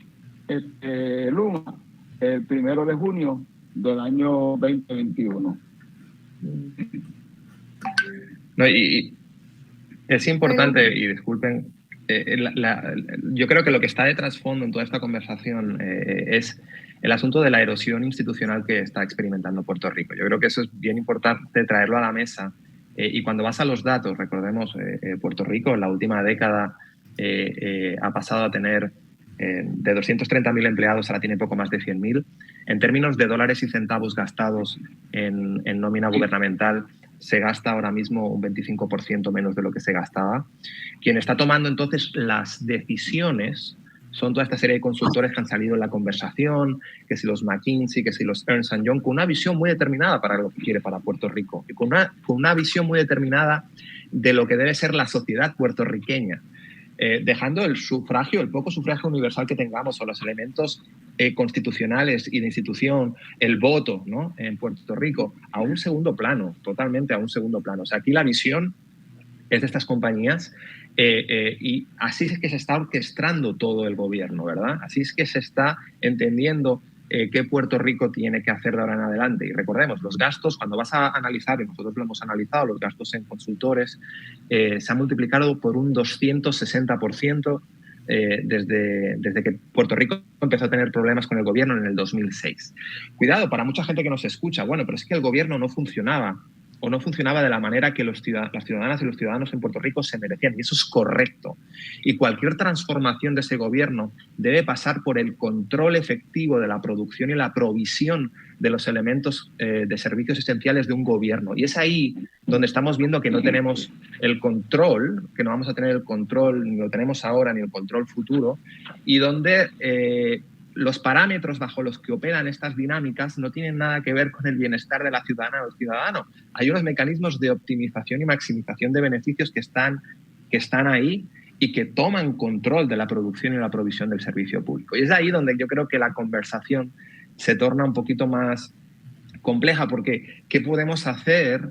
Luma el 1 de junio del año 2021. No, y es importante, y disculpen, yo creo que lo que está de trasfondo en toda esta conversación es el asunto de la erosión institucional que está experimentando Puerto Rico. Yo creo que eso es bien importante traerlo a la mesa. Y cuando vas a los datos, recordemos, Puerto Rico en la última década ha pasado a tener de 230.000 empleados, ahora tiene poco más de 100.000. En términos de dólares y centavos gastados en nómina gubernamental, se gasta ahora mismo un 25% menos de lo que se gastaba. Quien está tomando entonces las decisiones son toda esta serie de consultores que han salido en la conversación, que si los McKinsey, que si los Ernst & Young, con una visión muy determinada para lo que quiere para Puerto Rico y con una visión muy determinada de lo que debe ser la sociedad puertorriqueña. Dejando el poco sufragio universal que tengamos o los elementos constitucionales y de institución, el voto, ¿no?, en Puerto Rico, a un segundo plano, totalmente a un segundo plano. O sea, aquí la visión es de estas compañías y así es que se está orquestando todo el gobierno, ¿verdad? Así es que se está entendiendo qué Puerto Rico tiene que hacer de ahora en adelante. Y recordemos, los gastos, cuando vas a analizar, y nosotros lo hemos analizado, los gastos en consultores se han multiplicado por un 260% desde que Puerto Rico empezó a tener problemas con el gobierno en el 2006. Cuidado, para mucha gente que nos escucha, bueno, pero es que el gobierno no funcionaba o no funcionaba de la manera que las ciudadanas y los ciudadanos en Puerto Rico se merecían, y eso es correcto. Y cualquier transformación de ese gobierno debe pasar por el control efectivo de la producción y la provisión de los elementos de servicios esenciales de un gobierno. Y es ahí donde estamos viendo que no tenemos el control, que no vamos a tener el control, ni lo tenemos ahora, ni el control futuro, y donde los parámetros bajo los que operan estas dinámicas no tienen nada que ver con el bienestar de la ciudadana o el ciudadano. Hay unos mecanismos de optimización y maximización de beneficios que están ahí y que toman control de la producción y la provisión del servicio público. Y es ahí donde yo creo que la conversación se torna un poquito más compleja, porque ¿qué podemos hacer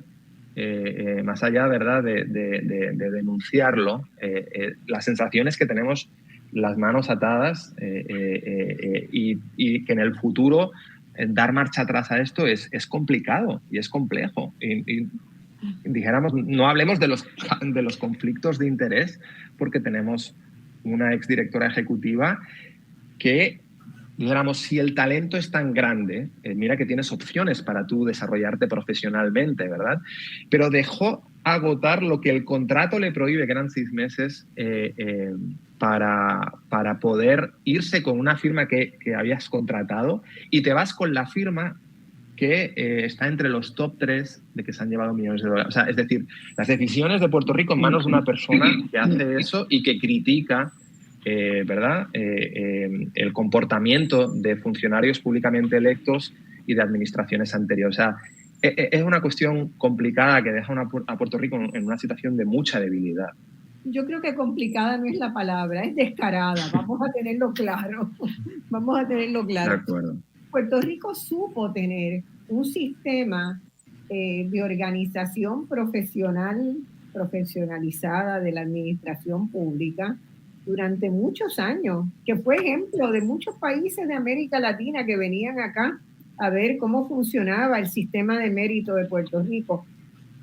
más allá, ¿verdad?, de denunciarlo? La sensación es que tenemos las manos atadas y que en el futuro dar marcha atrás a esto es complicado y es complejo. Y dijéramos, no hablemos de los conflictos de interés, porque tenemos una exdirectora ejecutiva que, dijéramos, si el talento es tan grande, mira que tienes opciones para tú desarrollarte profesionalmente, ¿verdad? Pero dejó agotar lo que el contrato le prohíbe, que eran 6 meses, para poder irse con una firma que habías contratado, y te vas con la firma que está entre los top 3 de que se han llevado millones de dólares. O sea, es decir, las decisiones de Puerto Rico en manos de una persona que hace eso y que critica ¿verdad?, el comportamiento de funcionarios públicamente electos y de administraciones anteriores. O sea, es una cuestión complicada que deja a Puerto Rico en una situación de mucha debilidad. Yo creo que complicada no es la palabra, es descarada. Vamos a tenerlo claro. Vamos a tenerlo claro. De acuerdo. Puerto Rico supo tener un sistema de organización profesionalizada de la administración pública durante muchos años, que fue ejemplo de muchos países de América Latina que venían acá a ver cómo funcionaba el sistema de mérito de Puerto Rico.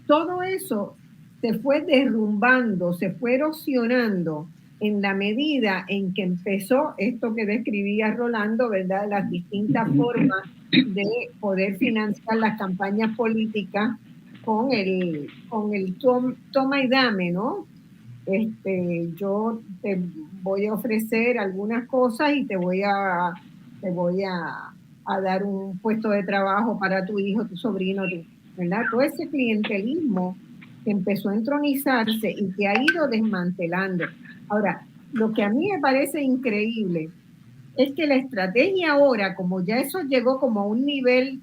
Todo eso se fue derrumbando, se fue erosionando en la medida en que empezó esto que describía Rolando, ¿verdad?, las distintas formas de poder financiar las campañas políticas con el toma y dame, ¿no? Yo te voy a ofrecer algunas cosas y te voy a dar un puesto de trabajo para tu hijo, tu sobrino, ¿verdad? Todo ese clientelismo que empezó a entronizarse y que ha ido desmantelando. Ahora, lo que a mí me parece increíble es que la estrategia ahora, como ya eso llegó como a un nivel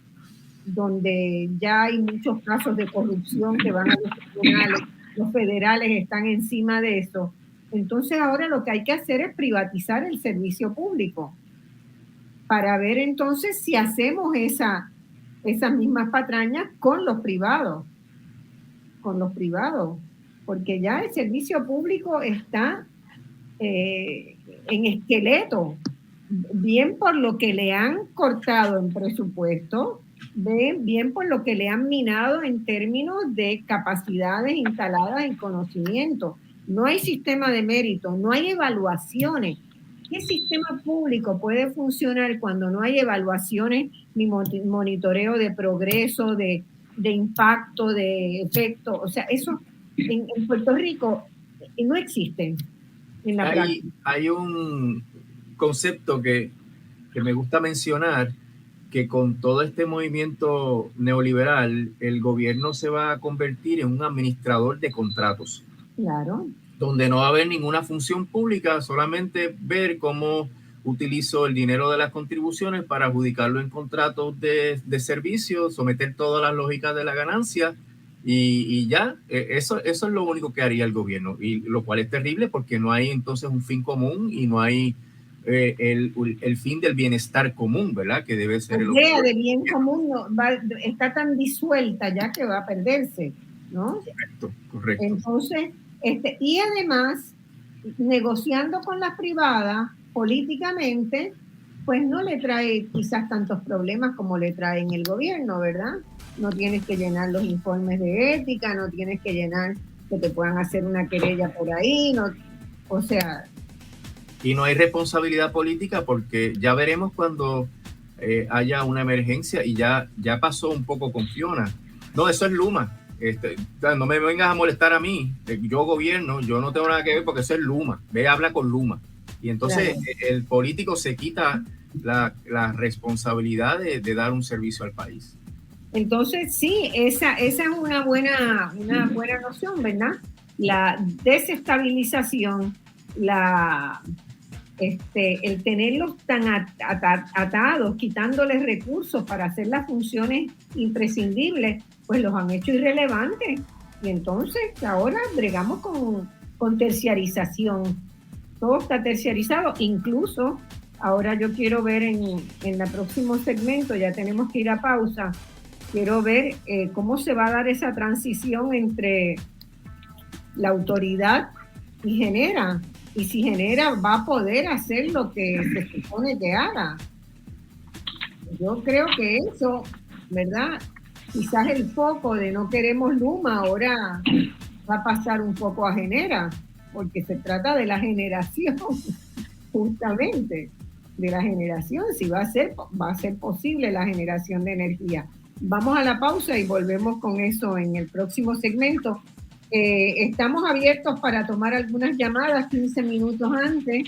donde ya hay muchos casos de corrupción que van a los tribunales, los federales están encima de eso, entonces ahora lo que hay que hacer es privatizar el servicio público para ver entonces si hacemos esas mismas patrañas con los privados, porque ya el servicio público está en esqueleto, bien por lo que le han cortado en presupuesto, bien por lo que le han minado en términos de capacidades instaladas en conocimiento. No hay sistema de mérito, no hay evaluaciones. ¿Qué sistema público puede funcionar cuando no hay evaluaciones ni monitoreo de progreso, de impacto, de efecto? O sea, eso en Puerto Rico no existe en la práctica. Hay un concepto que me gusta mencionar, que con todo este movimiento neoliberal, el gobierno se va a convertir en un administrador de contratos. Claro. Donde no va a haber ninguna función pública, solamente ver cómo utilizo el dinero de las contribuciones para adjudicarlo en contratos de servicios, someter todas las lógicas de la ganancia y ya, eso es lo único que haría el gobierno, y lo cual es terrible porque no hay entonces un fin común y no hay el fin del bienestar común, ¿verdad? Que debe ser la idea de bien común está tan disuelta ya que va a perderse, ¿no? Correcto. Entonces, y además, negociando con las privadas políticamente, pues no le trae quizás tantos problemas como le trae en el gobierno, ¿verdad? No tienes que llenar los informes de ética, no tienes que llenar que te puedan hacer una querella por ahí, no, o sea... Y no hay responsabilidad política porque ya veremos cuando haya una emergencia y ya pasó un poco con Fiona. No, eso es Luma. No me vengas a molestar a mí. Yo gobierno, yo no tengo nada que ver porque eso es Luma. Ve, habla con Luma. Y entonces el político se quita la responsabilidad de dar un servicio al país. Entonces, sí, esa es una buena noción, ¿verdad? La desestabilización, el tenerlos tan atados, quitándoles recursos para hacer las funciones imprescindibles, pues los han hecho irrelevantes. Y entonces ahora bregamos con terciarización. Todo está terciarizado, incluso ahora yo quiero ver en el próximo segmento, ya tenemos que ir a pausa, quiero ver cómo se va a dar esa transición entre la autoridad y Genera, y si Genera va a poder hacer lo que se supone que haga. Yo creo que eso, ¿verdad? Quizás el foco de no queremos Luma ahora va a pasar un poco a Genera, porque se trata de la generación, justamente, de la generación, si va a ser posible la generación de energía. Vamos a la pausa y volvemos con eso en el próximo segmento. Estamos abiertos para tomar algunas llamadas 15 minutos antes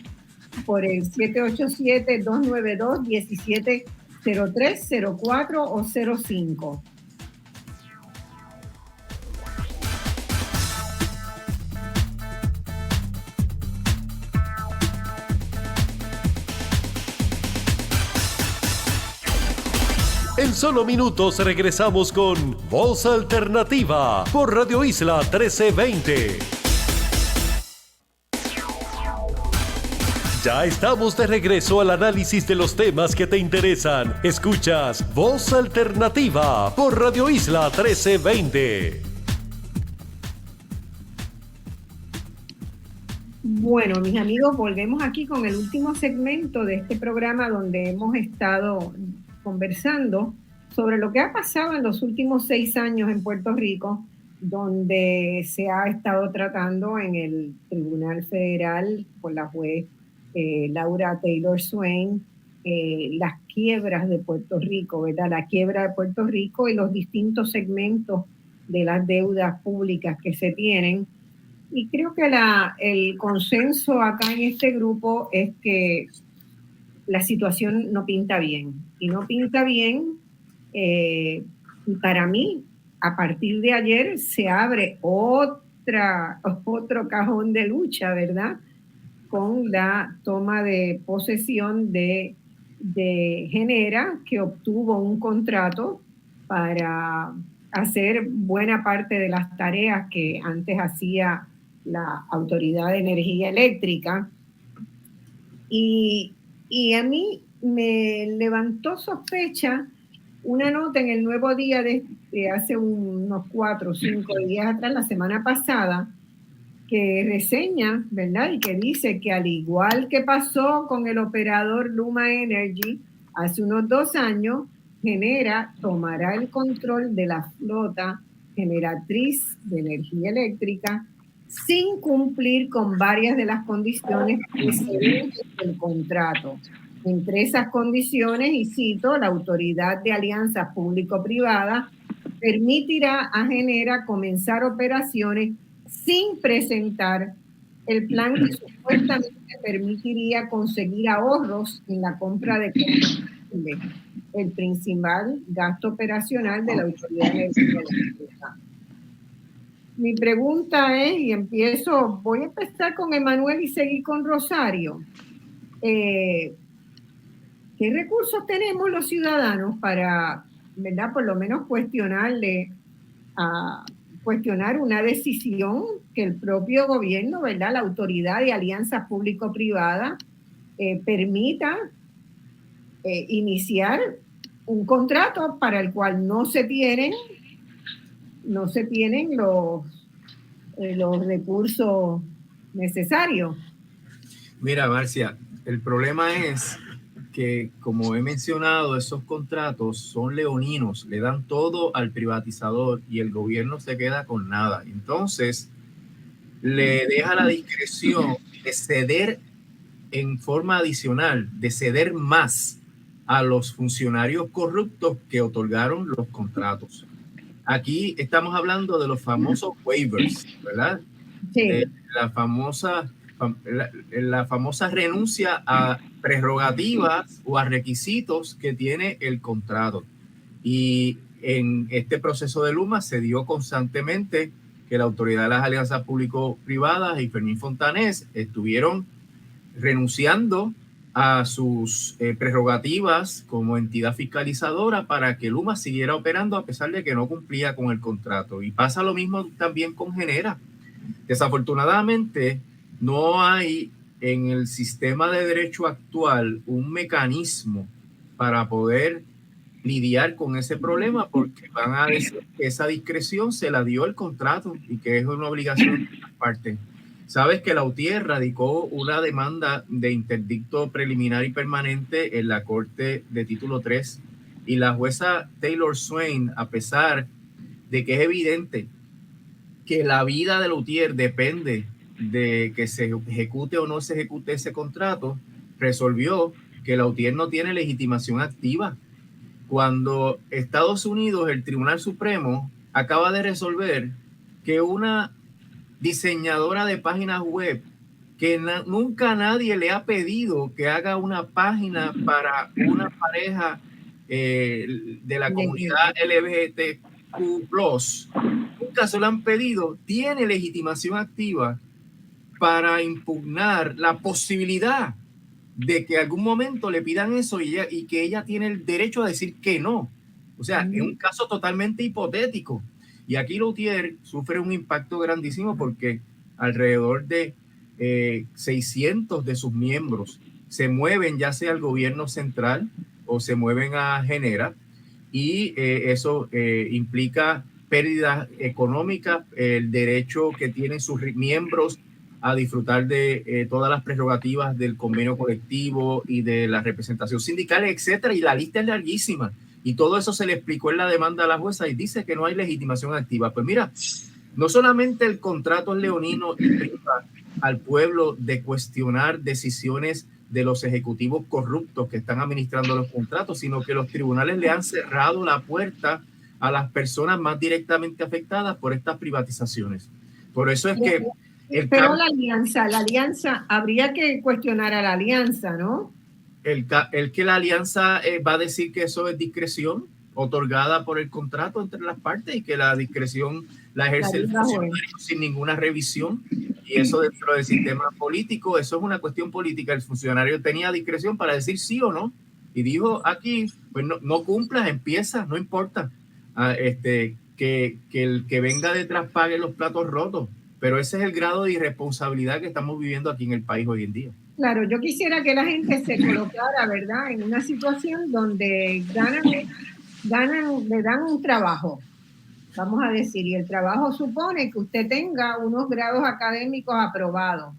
por el 787-292-1703, 04 o 05. En solo minutos regresamos con Voz Alternativa por Radio Isla 1320. Ya estamos de regreso al análisis de los temas que te interesan. Escuchas Voz Alternativa por Radio Isla 1320. Bueno, mis amigos, volvemos aquí con el último segmento de este programa donde hemos estado conversando sobre lo que ha pasado en los últimos 6 años en Puerto Rico, donde se ha estado tratando en el Tribunal Federal por la juez Laura Taylor Swain las quiebras de Puerto Rico, ¿verdad? La quiebra de Puerto Rico y los distintos segmentos de las deudas públicas que se tienen. Y creo que el consenso acá en este grupo es que la situación no pinta bien. Y no pinta bien, y para mí, a partir de ayer se abre otro cajón de lucha, ¿verdad? Con la toma de posesión de Genera, que obtuvo un contrato para hacer buena parte de las tareas que antes hacía la Autoridad de Energía Eléctrica. Y a mí me levantó sospecha una nota en el Nuevo Día de hace unos 4 o 5 días atrás, la semana pasada, que reseña, ¿verdad? Y que dice que al igual que pasó con el operador Luma Energy hace unos 2 años, Genera tomará el control de la flota generatriz de energía eléctrica sin cumplir con varias de las condiciones precedentes del contrato. Entre esas condiciones, y cito, la Autoridad de Alianzas Público-Privada permitirá a Genera comenzar operaciones sin presentar el plan que supuestamente permitiría conseguir ahorros en la compra de combustible, el principal gasto operacional de la Autoridad de Energía Eléctrica. Mi pregunta es, y voy a empezar con Emanuel y seguir con Rosario. ¿Qué recursos tenemos los ciudadanos para, ¿verdad?, por lo menos cuestionar una decisión que el propio gobierno, ¿verdad?, la Autoridad de Alianzas Público-Privadas permita iniciar un contrato para el cual no se tienen los recursos necesarios. Mira, Marcia, el problema es que, como he mencionado, esos contratos son leoninos, le dan todo al privatizador y el gobierno se queda con nada. Entonces, le deja la discreción de ceder en forma adicional, de ceder más a los funcionarios corruptos que otorgaron los contratos. Aquí estamos hablando de los famosos waivers, ¿verdad? Sí. La famosa renuncia a prerrogativas o a requisitos que tiene el contrato. Y en este proceso de Luma se dio constantemente que la Autoridad de las Alianzas Público-Privadas y Fermín Fontanés estuvieron renunciando a sus prerrogativas como entidad fiscalizadora para que Luma siguiera operando a pesar de que no cumplía con el contrato. Y pasa lo mismo también con Genera. Desafortunadamente, no hay en el sistema de derecho actual un mecanismo para poder lidiar con ese problema, porque van a decir que esa discreción se la dio el contrato y que es una obligación de las partes. Sabes que la UTIER radicó una demanda de interdicto preliminar y permanente en la Corte de Título 3 y la jueza Taylor Swain, a pesar de que es evidente que la vida de la UTIER depende de que se ejecute o no se ejecute ese contrato, resolvió que la UTIER no tiene legitimación activa. Cuando Estados Unidos, el Tribunal Supremo, acaba de resolver que una diseñadora de páginas web que nunca nadie le ha pedido que haga una página para una pareja de la comunidad LGBTQ+, nunca se lo han pedido, tiene legitimación activa para impugnar la posibilidad de que algún momento le pidan eso y que ella tiene el derecho a decir que no. O sea, es un caso totalmente hipotético. Y aquí la UTIER sufre un impacto grandísimo porque alrededor de 600 de sus miembros se mueven ya sea al gobierno central o se mueven a Genera, y eso implica pérdidas económicas, el derecho que tienen sus miembros a disfrutar de todas las prerrogativas del convenio colectivo y de la representación sindical, etcétera, y la lista es larguísima. Y todo eso se le explicó en la demanda a la jueza y dice que no hay legitimación activa. Pues mira, no solamente el contrato es leonino y priva al pueblo de cuestionar decisiones de los ejecutivos corruptos que están administrando los contratos, sino que los tribunales le han cerrado la puerta a las personas más directamente afectadas por estas privatizaciones. Por eso es que... Pero la alianza, habría que cuestionar a la alianza, ¿no? El que la alianza va a decir que eso es discreción otorgada por el contrato entre las partes y que la discreción la ejerce el funcionario sin ninguna revisión, y eso dentro del sistema político, eso es una cuestión política. El funcionario tenía discreción para decir sí o no y dijo aquí, pues no cumplas, empieza, no importa que el que venga detrás pague los platos rotos, pero ese es el grado de irresponsabilidad que estamos viviendo aquí en el país hoy en día. Claro, yo quisiera que la gente se colocara, ¿verdad?, en una situación donde le dan un trabajo, vamos a decir, y el trabajo supone que usted tenga unos grados académicos aprobados.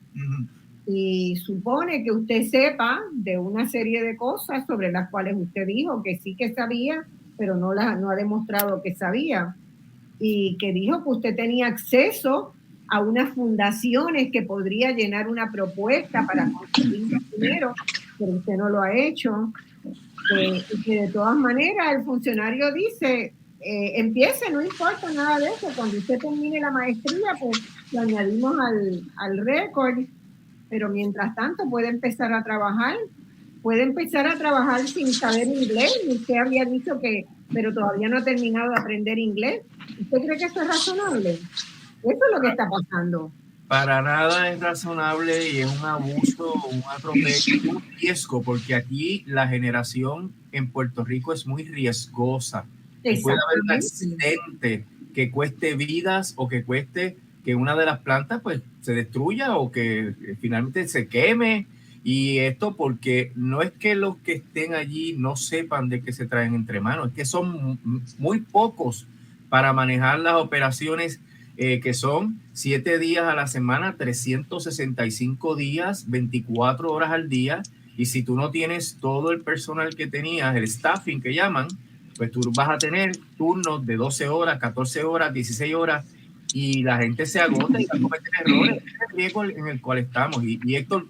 Y supone que usted sepa de una serie de cosas sobre las cuales usted dijo que sí que sabía, pero no ha demostrado que sabía. Y que dijo que usted tenía acceso a unas fundaciones que podría llenar una propuesta para conseguir dinero, pero usted no lo ha hecho. Y que de todas maneras el funcionario dice, empiece, no importa nada de eso, cuando usted termine la maestría, pues lo añadimos al récord, pero mientras tanto puede empezar a trabajar sin saber inglés, y usted había dicho pero todavía no ha terminado de aprender inglés. ¿Usted cree que eso es razonable? Eso es lo que está pasando. Para nada es razonable y es un abuso, un atropello, un riesgo, porque aquí la generación en Puerto Rico es muy riesgosa. Puede haber un accidente que cueste vidas o que cueste que una de las plantas pues se destruya o que finalmente se queme, Y esto porque no es que los que estén allí no sepan de qué se traen entre manos, es que son muy pocos para manejar las operaciones que son 7 días a la semana, 365 días, 24 horas al día. Y si tú no tienes todo el personal que tenías, el staffing que llaman, pues tú vas a tener turnos de 12 horas, 14 horas, 16 horas, y la gente se agota y va a cometer errores. Es el riesgo en el cual estamos. Y Héctor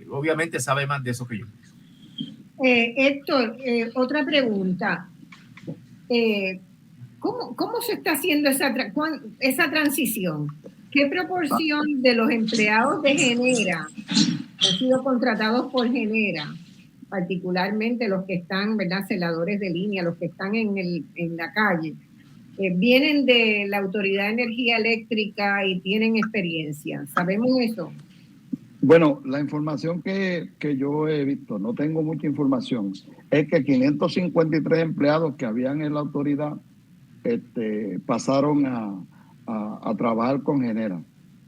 obviamente sabe más de eso que yo. Héctor, otra pregunta. ¿Cómo se está haciendo esa transición? ¿Qué proporción de los empleados de Genera han sido contratados por Genera? Particularmente los que están, ¿verdad?, celadores de línea, los que están en la calle, vienen de la Autoridad de Energía Eléctrica y tienen experiencia. ¿Sabemos eso? Bueno, la información que yo he visto, no tengo mucha información, es que 553 empleados que habían en la autoridad pasaron a trabajar con Genera.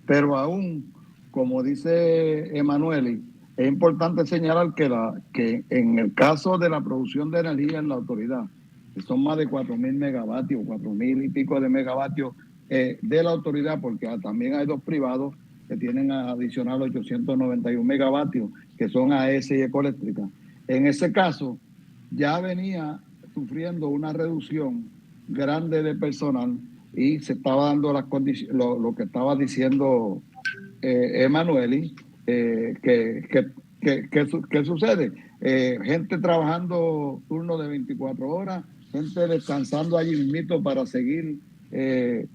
Pero aún, como dice Emanueli, es importante señalar que en el caso de la producción de energía en la autoridad, que son más de 4.000 megavatios, 4.000 y pico de megavatios de la autoridad, porque también hay 2 privados que tienen adicional 891 megavatios, que son AES y Ecoeléctrica. En ese caso, ya venía sufriendo una reducción grande de personal y se estaba dando las condiciones, lo que estaba diciendo Emanueli, ¿qué sucede? Gente trabajando turno de 24 horas, gente descansando allí mismito para seguir en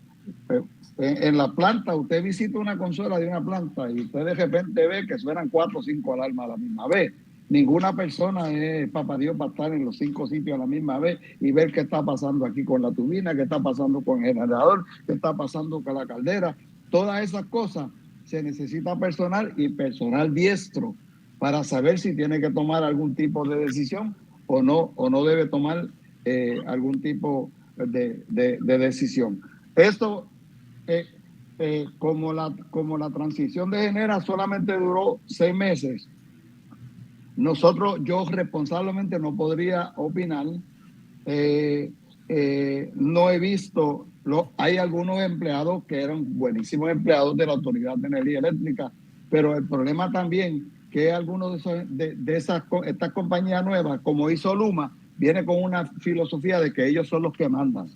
la planta. Usted visita una consola de una planta y usted de repente ve que suenan 4 o 5 alarmas a la misma vez. Ninguna persona es papá Dios para estar en los 5 sitios a la misma vez y ver qué está pasando aquí con la turbina, qué está pasando con el generador, qué está pasando con la caldera. Todas esas cosas se necesita personal y personal diestro para saber si tiene que tomar algún tipo de decisión o no debe tomar algún tipo de decisión. Esto, como la transición de Genera solamente duró 6 meses, yo responsablemente no podría opinar. No he visto, hay algunos empleados que eran buenísimos empleados de la Autoridad de Energía Eléctrica, pero el problema también que algunos de estas compañías nuevas, como hizo Luma, viene con una filosofía de que ellos son los que mandan.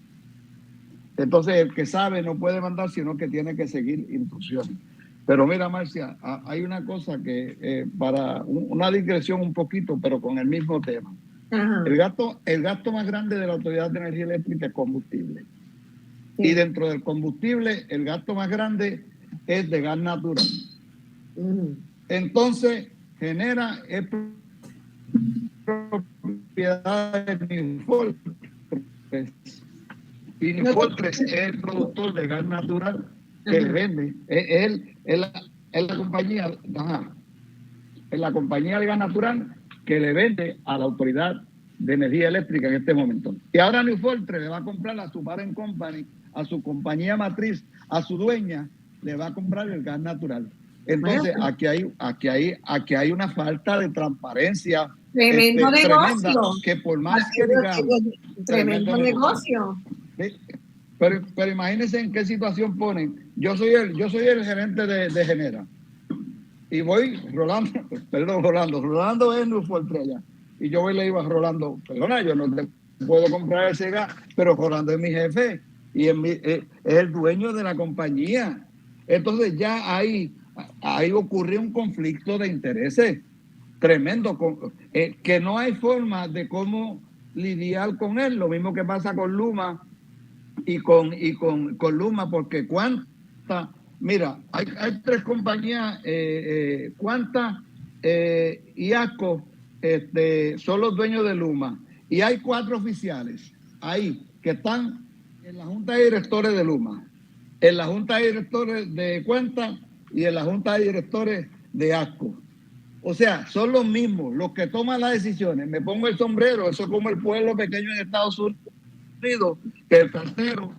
Entonces el que sabe no puede mandar, sino que tiene que seguir instrucciones. Pero mira, Marcia, hay una cosa que para una digresión un poquito, pero con el mismo tema. Ajá. El gasto más grande de la Autoridad de Energía Eléctrica es combustible. Sí. Y dentro del combustible, el gasto más grande es de gas natural. Entonces, Genera es propiedad de Nifoltres. Y Nifoltres es el productor de gas natural que le vende. Es la compañía, es la compañía de gas natural que le vende a la Autoridad de Energía Eléctrica en este momento. Y ahora Nifoltres le va a comprar a su parent company, a su compañía matriz, a su dueña, le va a comprar el gas natural. Entonces, aquí hay una falta de transparencia. Tremendo negocio. Tremenda, que por más que digamos... Tremendo negocio. Pero imagínense en qué situación ponen. Yo soy el gerente de Genera. Y voy, Rolando es Nifoltres allá. Y yo voy y le digo a Rolando, perdona, yo no te puedo comprar ese gas, pero Rolando es mi jefe y es el dueño de la compañía. Entonces ya ahí ocurrió un conflicto de intereses tremendo, que no hay forma de cómo lidiar con él. Lo mismo que pasa con Luma y con Luma, porque mira, hay 3 compañías, Cuanta y ASCO son los dueños de Luma, y hay 4 oficiales ahí que están en la Junta de Directores de Luma, en la Junta de Directores de Cuanta y en la Junta de Directores de ASCO. O sea, son los mismos los que toman las decisiones. Me pongo el sombrero, eso es como el pueblo pequeño en Estados Unidos, que el cartero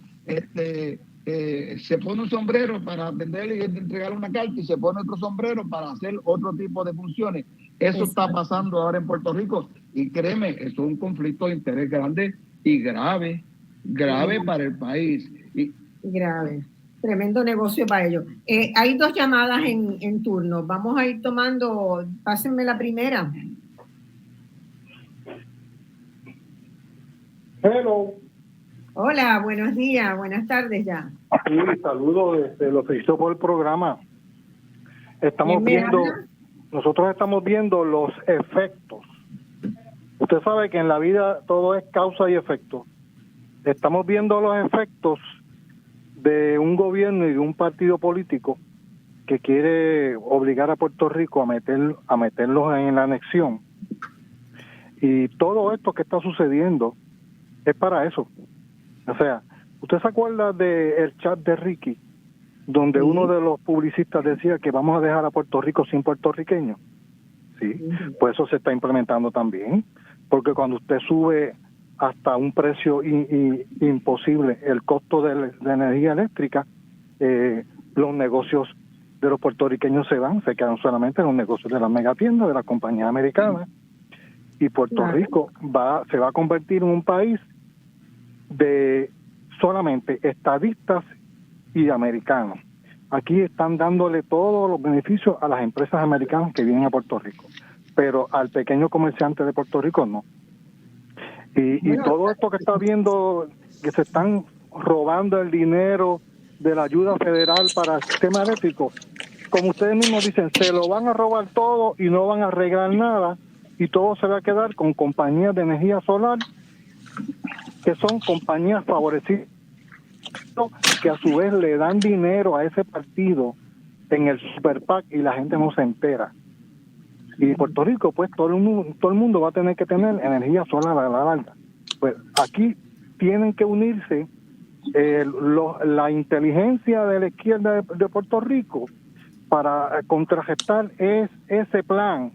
se pone un sombrero para atender y entregar una carta y se pone otro sombrero para hacer otro tipo de funciones. Eso está pasando ahora en Puerto Rico y créeme, eso es un conflicto de interés grande y grave para el país. Grave. Tremendo negocio para ellos. Hay 2 llamadas en turno. Vamos a ir tomando, pásenme la primera. Hello. Hola, buenos días, buenas tardes ya. Sí, saludos, los felicito por el programa. Nosotros estamos viendo los efectos. Usted sabe que en la vida todo es causa y efecto. Estamos viendo los efectos de un gobierno y de un partido político que quiere obligar a Puerto Rico a meterlos en la anexión. Y todo esto que está sucediendo es para eso. O sea, ¿usted se acuerda del chat de Ricky, donde uno de los publicistas decía que vamos a dejar a Puerto Rico sin puertorriqueños? Sí, pues eso se está implementando también, porque cuando usted sube hasta un precio imposible el costo de energía eléctrica, los negocios de los puertorriqueños se quedan solamente en los negocios de las megatiendas, de las compañías americanas, y Puerto Rico se va a convertir en un país de solamente estadistas y americanos. Aquí están dándole todos los beneficios a las empresas americanas que vienen a Puerto Rico, pero al pequeño comerciante de Puerto Rico no. Y todo esto que está viendo, que se están robando el dinero de la ayuda federal para el sistema eléctrico, como ustedes mismos dicen, se lo van a robar todo y no van a arreglar nada, y todo se va a quedar con compañías de energía solar que son compañías favorecidas, que a su vez le dan dinero a ese partido en el Super PAC y la gente no se entera. Y Puerto Rico, pues todo el mundo va a tener que tener energía solar a la larga. Pues aquí tienen que unirse la inteligencia de la izquierda de Puerto Rico para contrarrestar ese plan.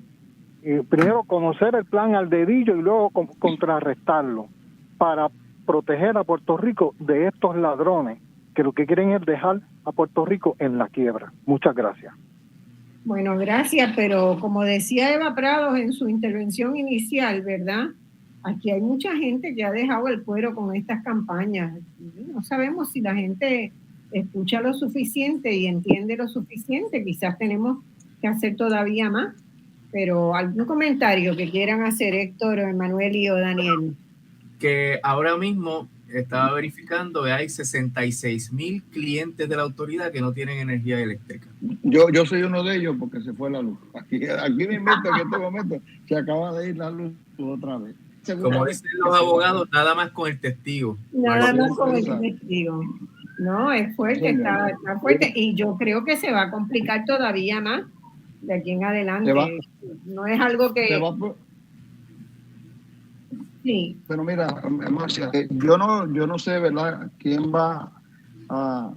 Primero conocer el plan al dedillo y luego contrarrestarlo para proteger a Puerto Rico de estos ladrones que lo que quieren es dejar a Puerto Rico en la quiebra. Muchas gracias. Bueno, gracias, pero como decía Eva Prados en su intervención inicial, ¿verdad? Aquí hay mucha gente que ha dejado el cuero con estas campañas. No sabemos si la gente escucha lo suficiente y entiende lo suficiente. Quizás tenemos que hacer todavía más. Pero algún comentario que quieran hacer, Héctor, Emanuel y o Daniel. Que ahora mismo estaba verificando que hay 66,000 clientes de la autoridad que no tienen energía eléctrica. Yo soy uno de ellos porque se fue la luz. Aquí me invento que en este momento se acaba de ir la luz otra vez. Como dicen los abogados, nada más con el testigo. Nada más con el testigo. No, es fuerte, está fuerte. Y yo creo que se va a complicar todavía más de aquí en adelante. No es algo que... Sí. Pero mira, Marcia, yo no sé, ¿verdad?, quién va a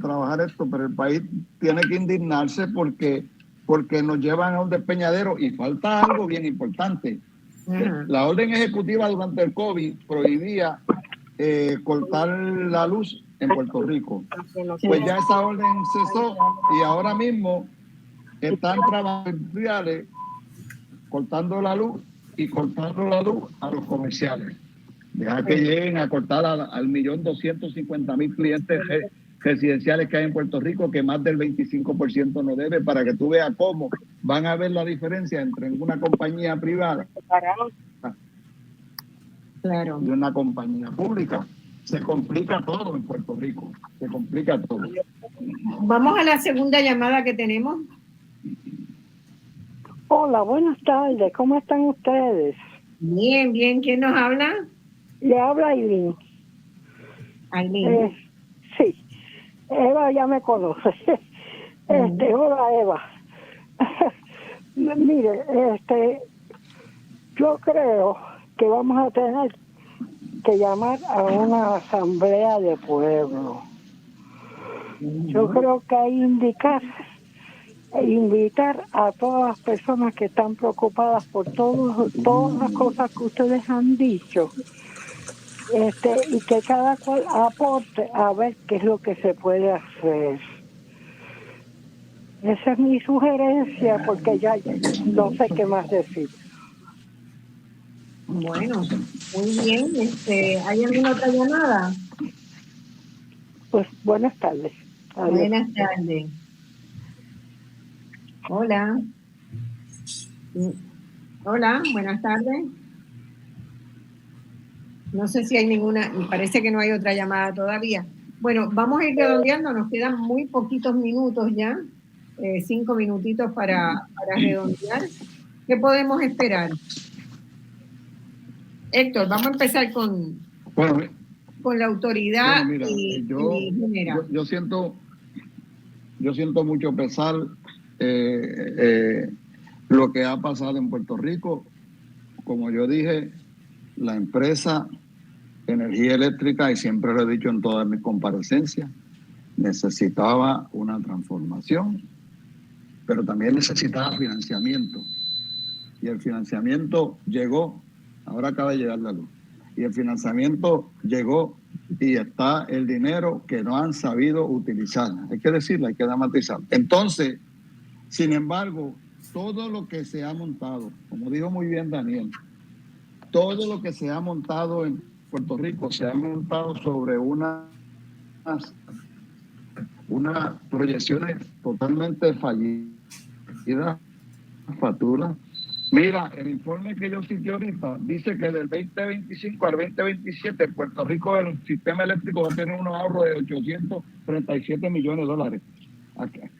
trabajar esto, pero el país tiene que indignarse porque nos llevan a un despeñadero y falta algo bien importante. La orden ejecutiva durante el COVID prohibía cortar la luz en Puerto Rico. Pues ya esa orden cesó y ahora mismo están trabajando industriales cortando la luz y cortando la luz a los comerciales. Deja que lleguen a cortar al 1.250.000 clientes residenciales que hay en Puerto Rico, que más del 25% no debe, para que tú veas cómo van a ver la diferencia entre una compañía privada y una compañía pública. Se complica todo en Puerto Rico, se complica todo. Vamos a la segunda llamada que tenemos. Hola, buenas tardes. ¿Cómo están ustedes? Bien, bien. ¿Quién nos habla? Le habla Aileen. Aileen. Sí. Eva ya me conoce. Hola, Eva. Mire, yo creo que vamos a tener que llamar a una asamblea de pueblo. Yo creo que hay invitar a todas las personas que están preocupadas por todas las cosas que ustedes han dicho, y que cada cual aporte a ver qué es lo que se puede hacer. Esa es mi sugerencia, porque ya no sé qué más decir. Bueno, muy bien. ¿Hay alguna otra llamada? Pues buenas tardes. Adiós. Buenas tardes. Hola. Hola, buenas tardes. No sé si hay ninguna, parece que no hay otra llamada todavía. Bueno, vamos a ir redondeando, nos quedan muy poquitos minutos ya, 5 minutitos para redondear. ¿Qué podemos esperar? Héctor, vamos a empezar con la autoridad. Bueno, mira, yo siento mucho pesar lo que ha pasado en Puerto Rico. Como yo dije, la empresa Energía Eléctrica, y siempre lo he dicho en todas mis comparecencias, necesitaba una transformación, pero también necesitaba financiamiento. Y el financiamiento llegó, ahora acaba de llegar la luz, y el financiamiento llegó y está el dinero que no han sabido utilizar. Hay que decirlo, hay que dramatizar. Entonces, sin embargo, todo lo que se ha montado, como dijo muy bien Daniel, todo lo que se ha montado en Puerto Rico se ha montado sobre unas proyecciones totalmente fallidas, facturas. Mira, el informe que yo cité ahorita dice que del 2025 al 2027 Puerto Rico, el sistema eléctrico va a tener un ahorro de 837 millones de dólares.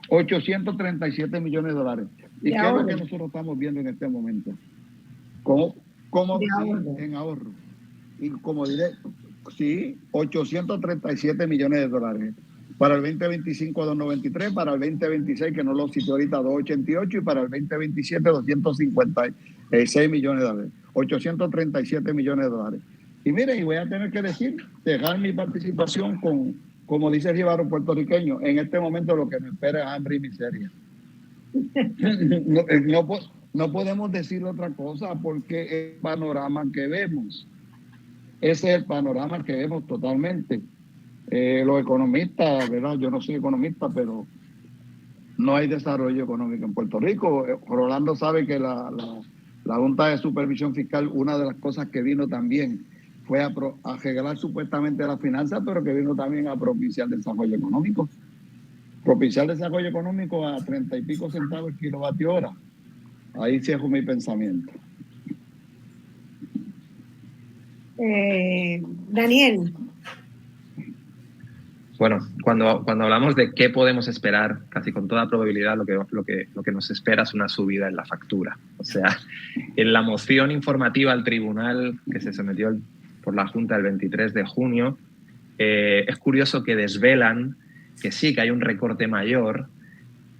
837 millones de dólares. ¿Y qué es lo que nosotros estamos viendo en este momento? ¿Cómo en ahorro? Y como diré, sí, 837 millones de dólares. Para el 2025, 293, para el 2026, que no lo cité ahorita, 288, y para el 2027, 256 millones de dólares. 837 millones de dólares. Y miren, y voy a tener que dejar mi participación con, como dice el jíbaro puertorriqueño, en este momento lo que me espera es hambre y miseria. No podemos decir otra cosa, porque el panorama que vemos, ese es el panorama que vemos totalmente. Los economistas, ¿verdad? Yo no soy economista, pero no hay desarrollo económico en Puerto Rico. Rolando sabe que la Junta de Supervisión Fiscal, una de las cosas que vino también fue a arreglar supuestamente las finanzas, pero que vino también a propiciar desarrollo económico. Propiciar desarrollo económico a 30 y pico centavos el kilovatio hora. Ahí cierro mi pensamiento. Daniel. Bueno, cuando hablamos de qué podemos esperar, casi con toda probabilidad lo que nos espera es una subida en la factura. O sea, en la moción informativa al tribunal que se sometió por la Junta el 23 de junio, es curioso que desvelan que sí, que hay un recorte mayor,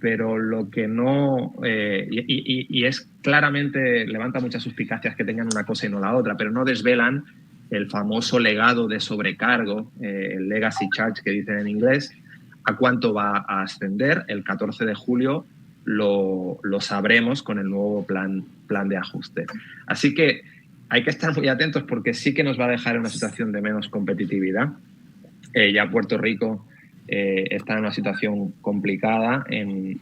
pero lo que no... y es claramente, levanta muchas suspicacias que tengan una cosa y no la otra, pero no desvelan el famoso legado de sobrecargo, el legacy charge que dicen en inglés, a cuánto va a ascender. El 14 de julio lo sabremos con el nuevo plan de ajuste. Así que hay que estar muy atentos, porque sí que nos va a dejar en una situación de menos competitividad. Ya Puerto Rico está en una situación complicada en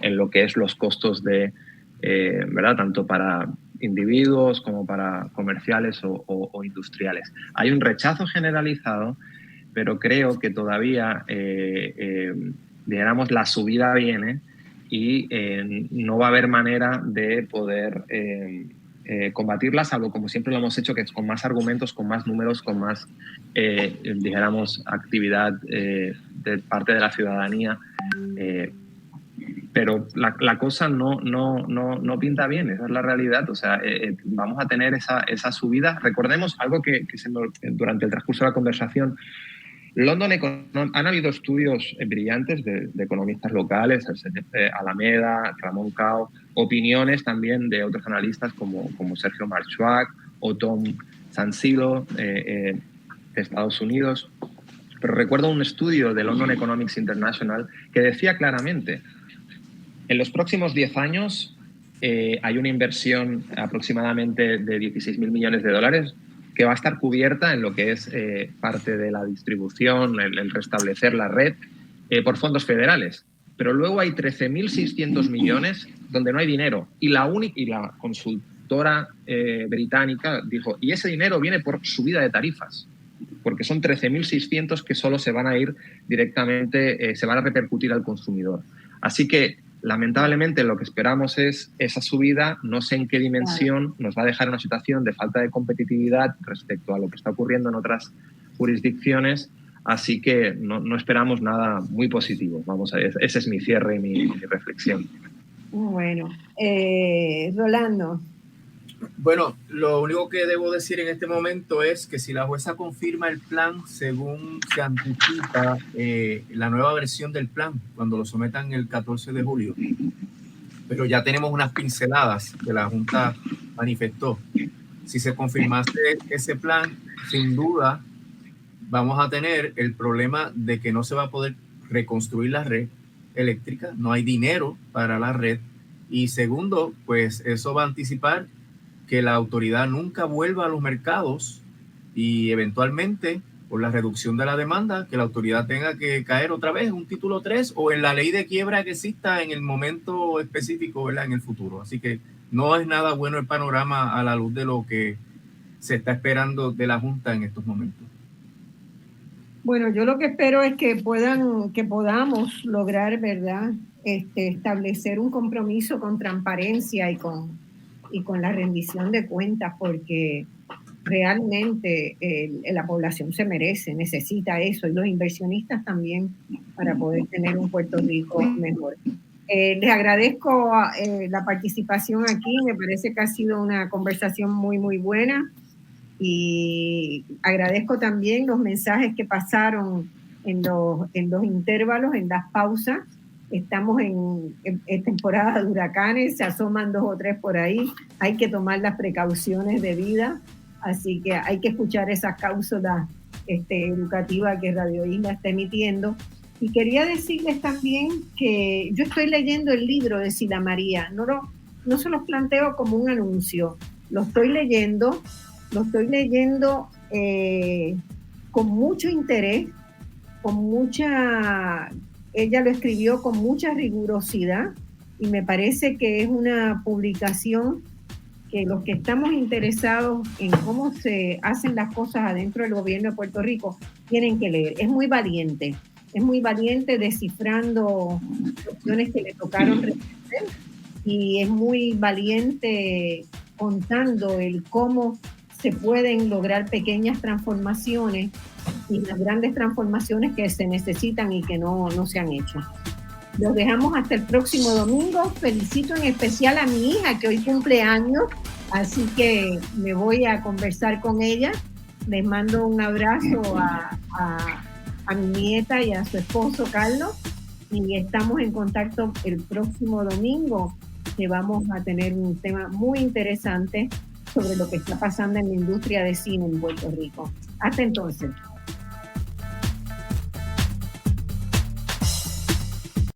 lo que es los costos de, ¿verdad? Tanto para individuos como para comerciales o industriales. Hay un rechazo generalizado, pero creo que todavía, digamos, la subida viene y no va a haber manera de poder combatirla, salvo como siempre lo hemos hecho, que es con más argumentos, con más números, con más, dijéramos, actividad de parte de la ciudadanía. Pero la cosa no pinta bien, esa es la realidad. O sea, vamos a tener esa subida. Recordemos algo que durante el transcurso de la conversación, han habido estudios brillantes de economistas locales, Alameda, Ramón Cao, opiniones también de otros analistas como Sergio Marchuak o Tom Sansilo de Estados Unidos. Pero recuerdo un estudio de London Economics International que decía claramente: en los próximos 10 años hay una inversión aproximadamente de 16.000 millones de dólares que va a estar cubierta en lo que es parte de la distribución, el restablecer la red por fondos federales. Pero luego hay 13.600 millones donde no hay dinero. Y la consultora británica dijo, y ese dinero viene por subida de tarifas, porque son 13.600 que solo se van a ir directamente, se van a repercutir al consumidor. Así que, lamentablemente, lo que esperamos es esa subida, no sé en qué dimensión, nos va a dejar en una situación de falta de competitividad respecto a lo que está ocurriendo en otras jurisdicciones, así que no esperamos nada muy positivo. Vamos a ver, ese es mi cierre y mi reflexión. Bueno, Rolando. Bueno, lo único que debo decir en este momento es que si la jueza confirma el plan según se anticipa la nueva versión del plan, cuando lo sometan el 14 de julio, pero ya tenemos unas pinceladas que la Junta manifestó. Si se confirmase ese plan, sin duda vamos a tener el problema de que no se va a poder reconstruir la red eléctrica, no hay dinero para la red, y segundo, pues eso va a anticipar que la autoridad nunca vuelva a los mercados y eventualmente, por la reducción de la demanda, que la autoridad tenga que caer otra vez en un título 3 o en la ley de quiebra que exista en el momento específico, ¿verdad?, en el futuro. Así que no es nada bueno el panorama a la luz de lo que se está esperando de la Junta en estos momentos. Bueno, yo lo que espero es que podamos lograr, ¿verdad?, establecer un compromiso con transparencia y con la rendición de cuentas, porque realmente la población se merece, necesita eso, y los inversionistas también, para poder tener un Puerto Rico mejor. Les agradezco la participación aquí, me parece que ha sido una conversación muy, muy buena, y agradezco también los mensajes que pasaron en los intervalos, en las pausas. Estamos en temporada de huracanes, se asoman 2 o 3 por ahí, hay que tomar las precauciones debidas, así que hay que escuchar esas cápsulas educativas que Radio Isla está emitiendo. Y quería decirles también que yo estoy leyendo el libro de Sila María, no se los planteo como un anuncio, lo estoy leyendo con mucho interés, ella lo escribió con mucha rigurosidad, y me parece que es una publicación que los que estamos interesados en cómo se hacen las cosas adentro del gobierno de Puerto Rico tienen que leer. Es muy valiente descifrando cuestiones que le tocaron resolver, y es muy valiente contando el cómo se pueden lograr pequeñas transformaciones y las grandes transformaciones que se necesitan y que no se han hecho. Los dejamos hasta el próximo domingo. Felicito en especial a mi hija, que hoy cumple años, así que me voy a conversar con ella. Les mando un abrazo a mi nieta y a su esposo Carlos, y estamos en contacto el próximo domingo, que vamos a tener un tema muy interesante sobre lo que está pasando en la industria de cine en Puerto Rico. Hasta entonces.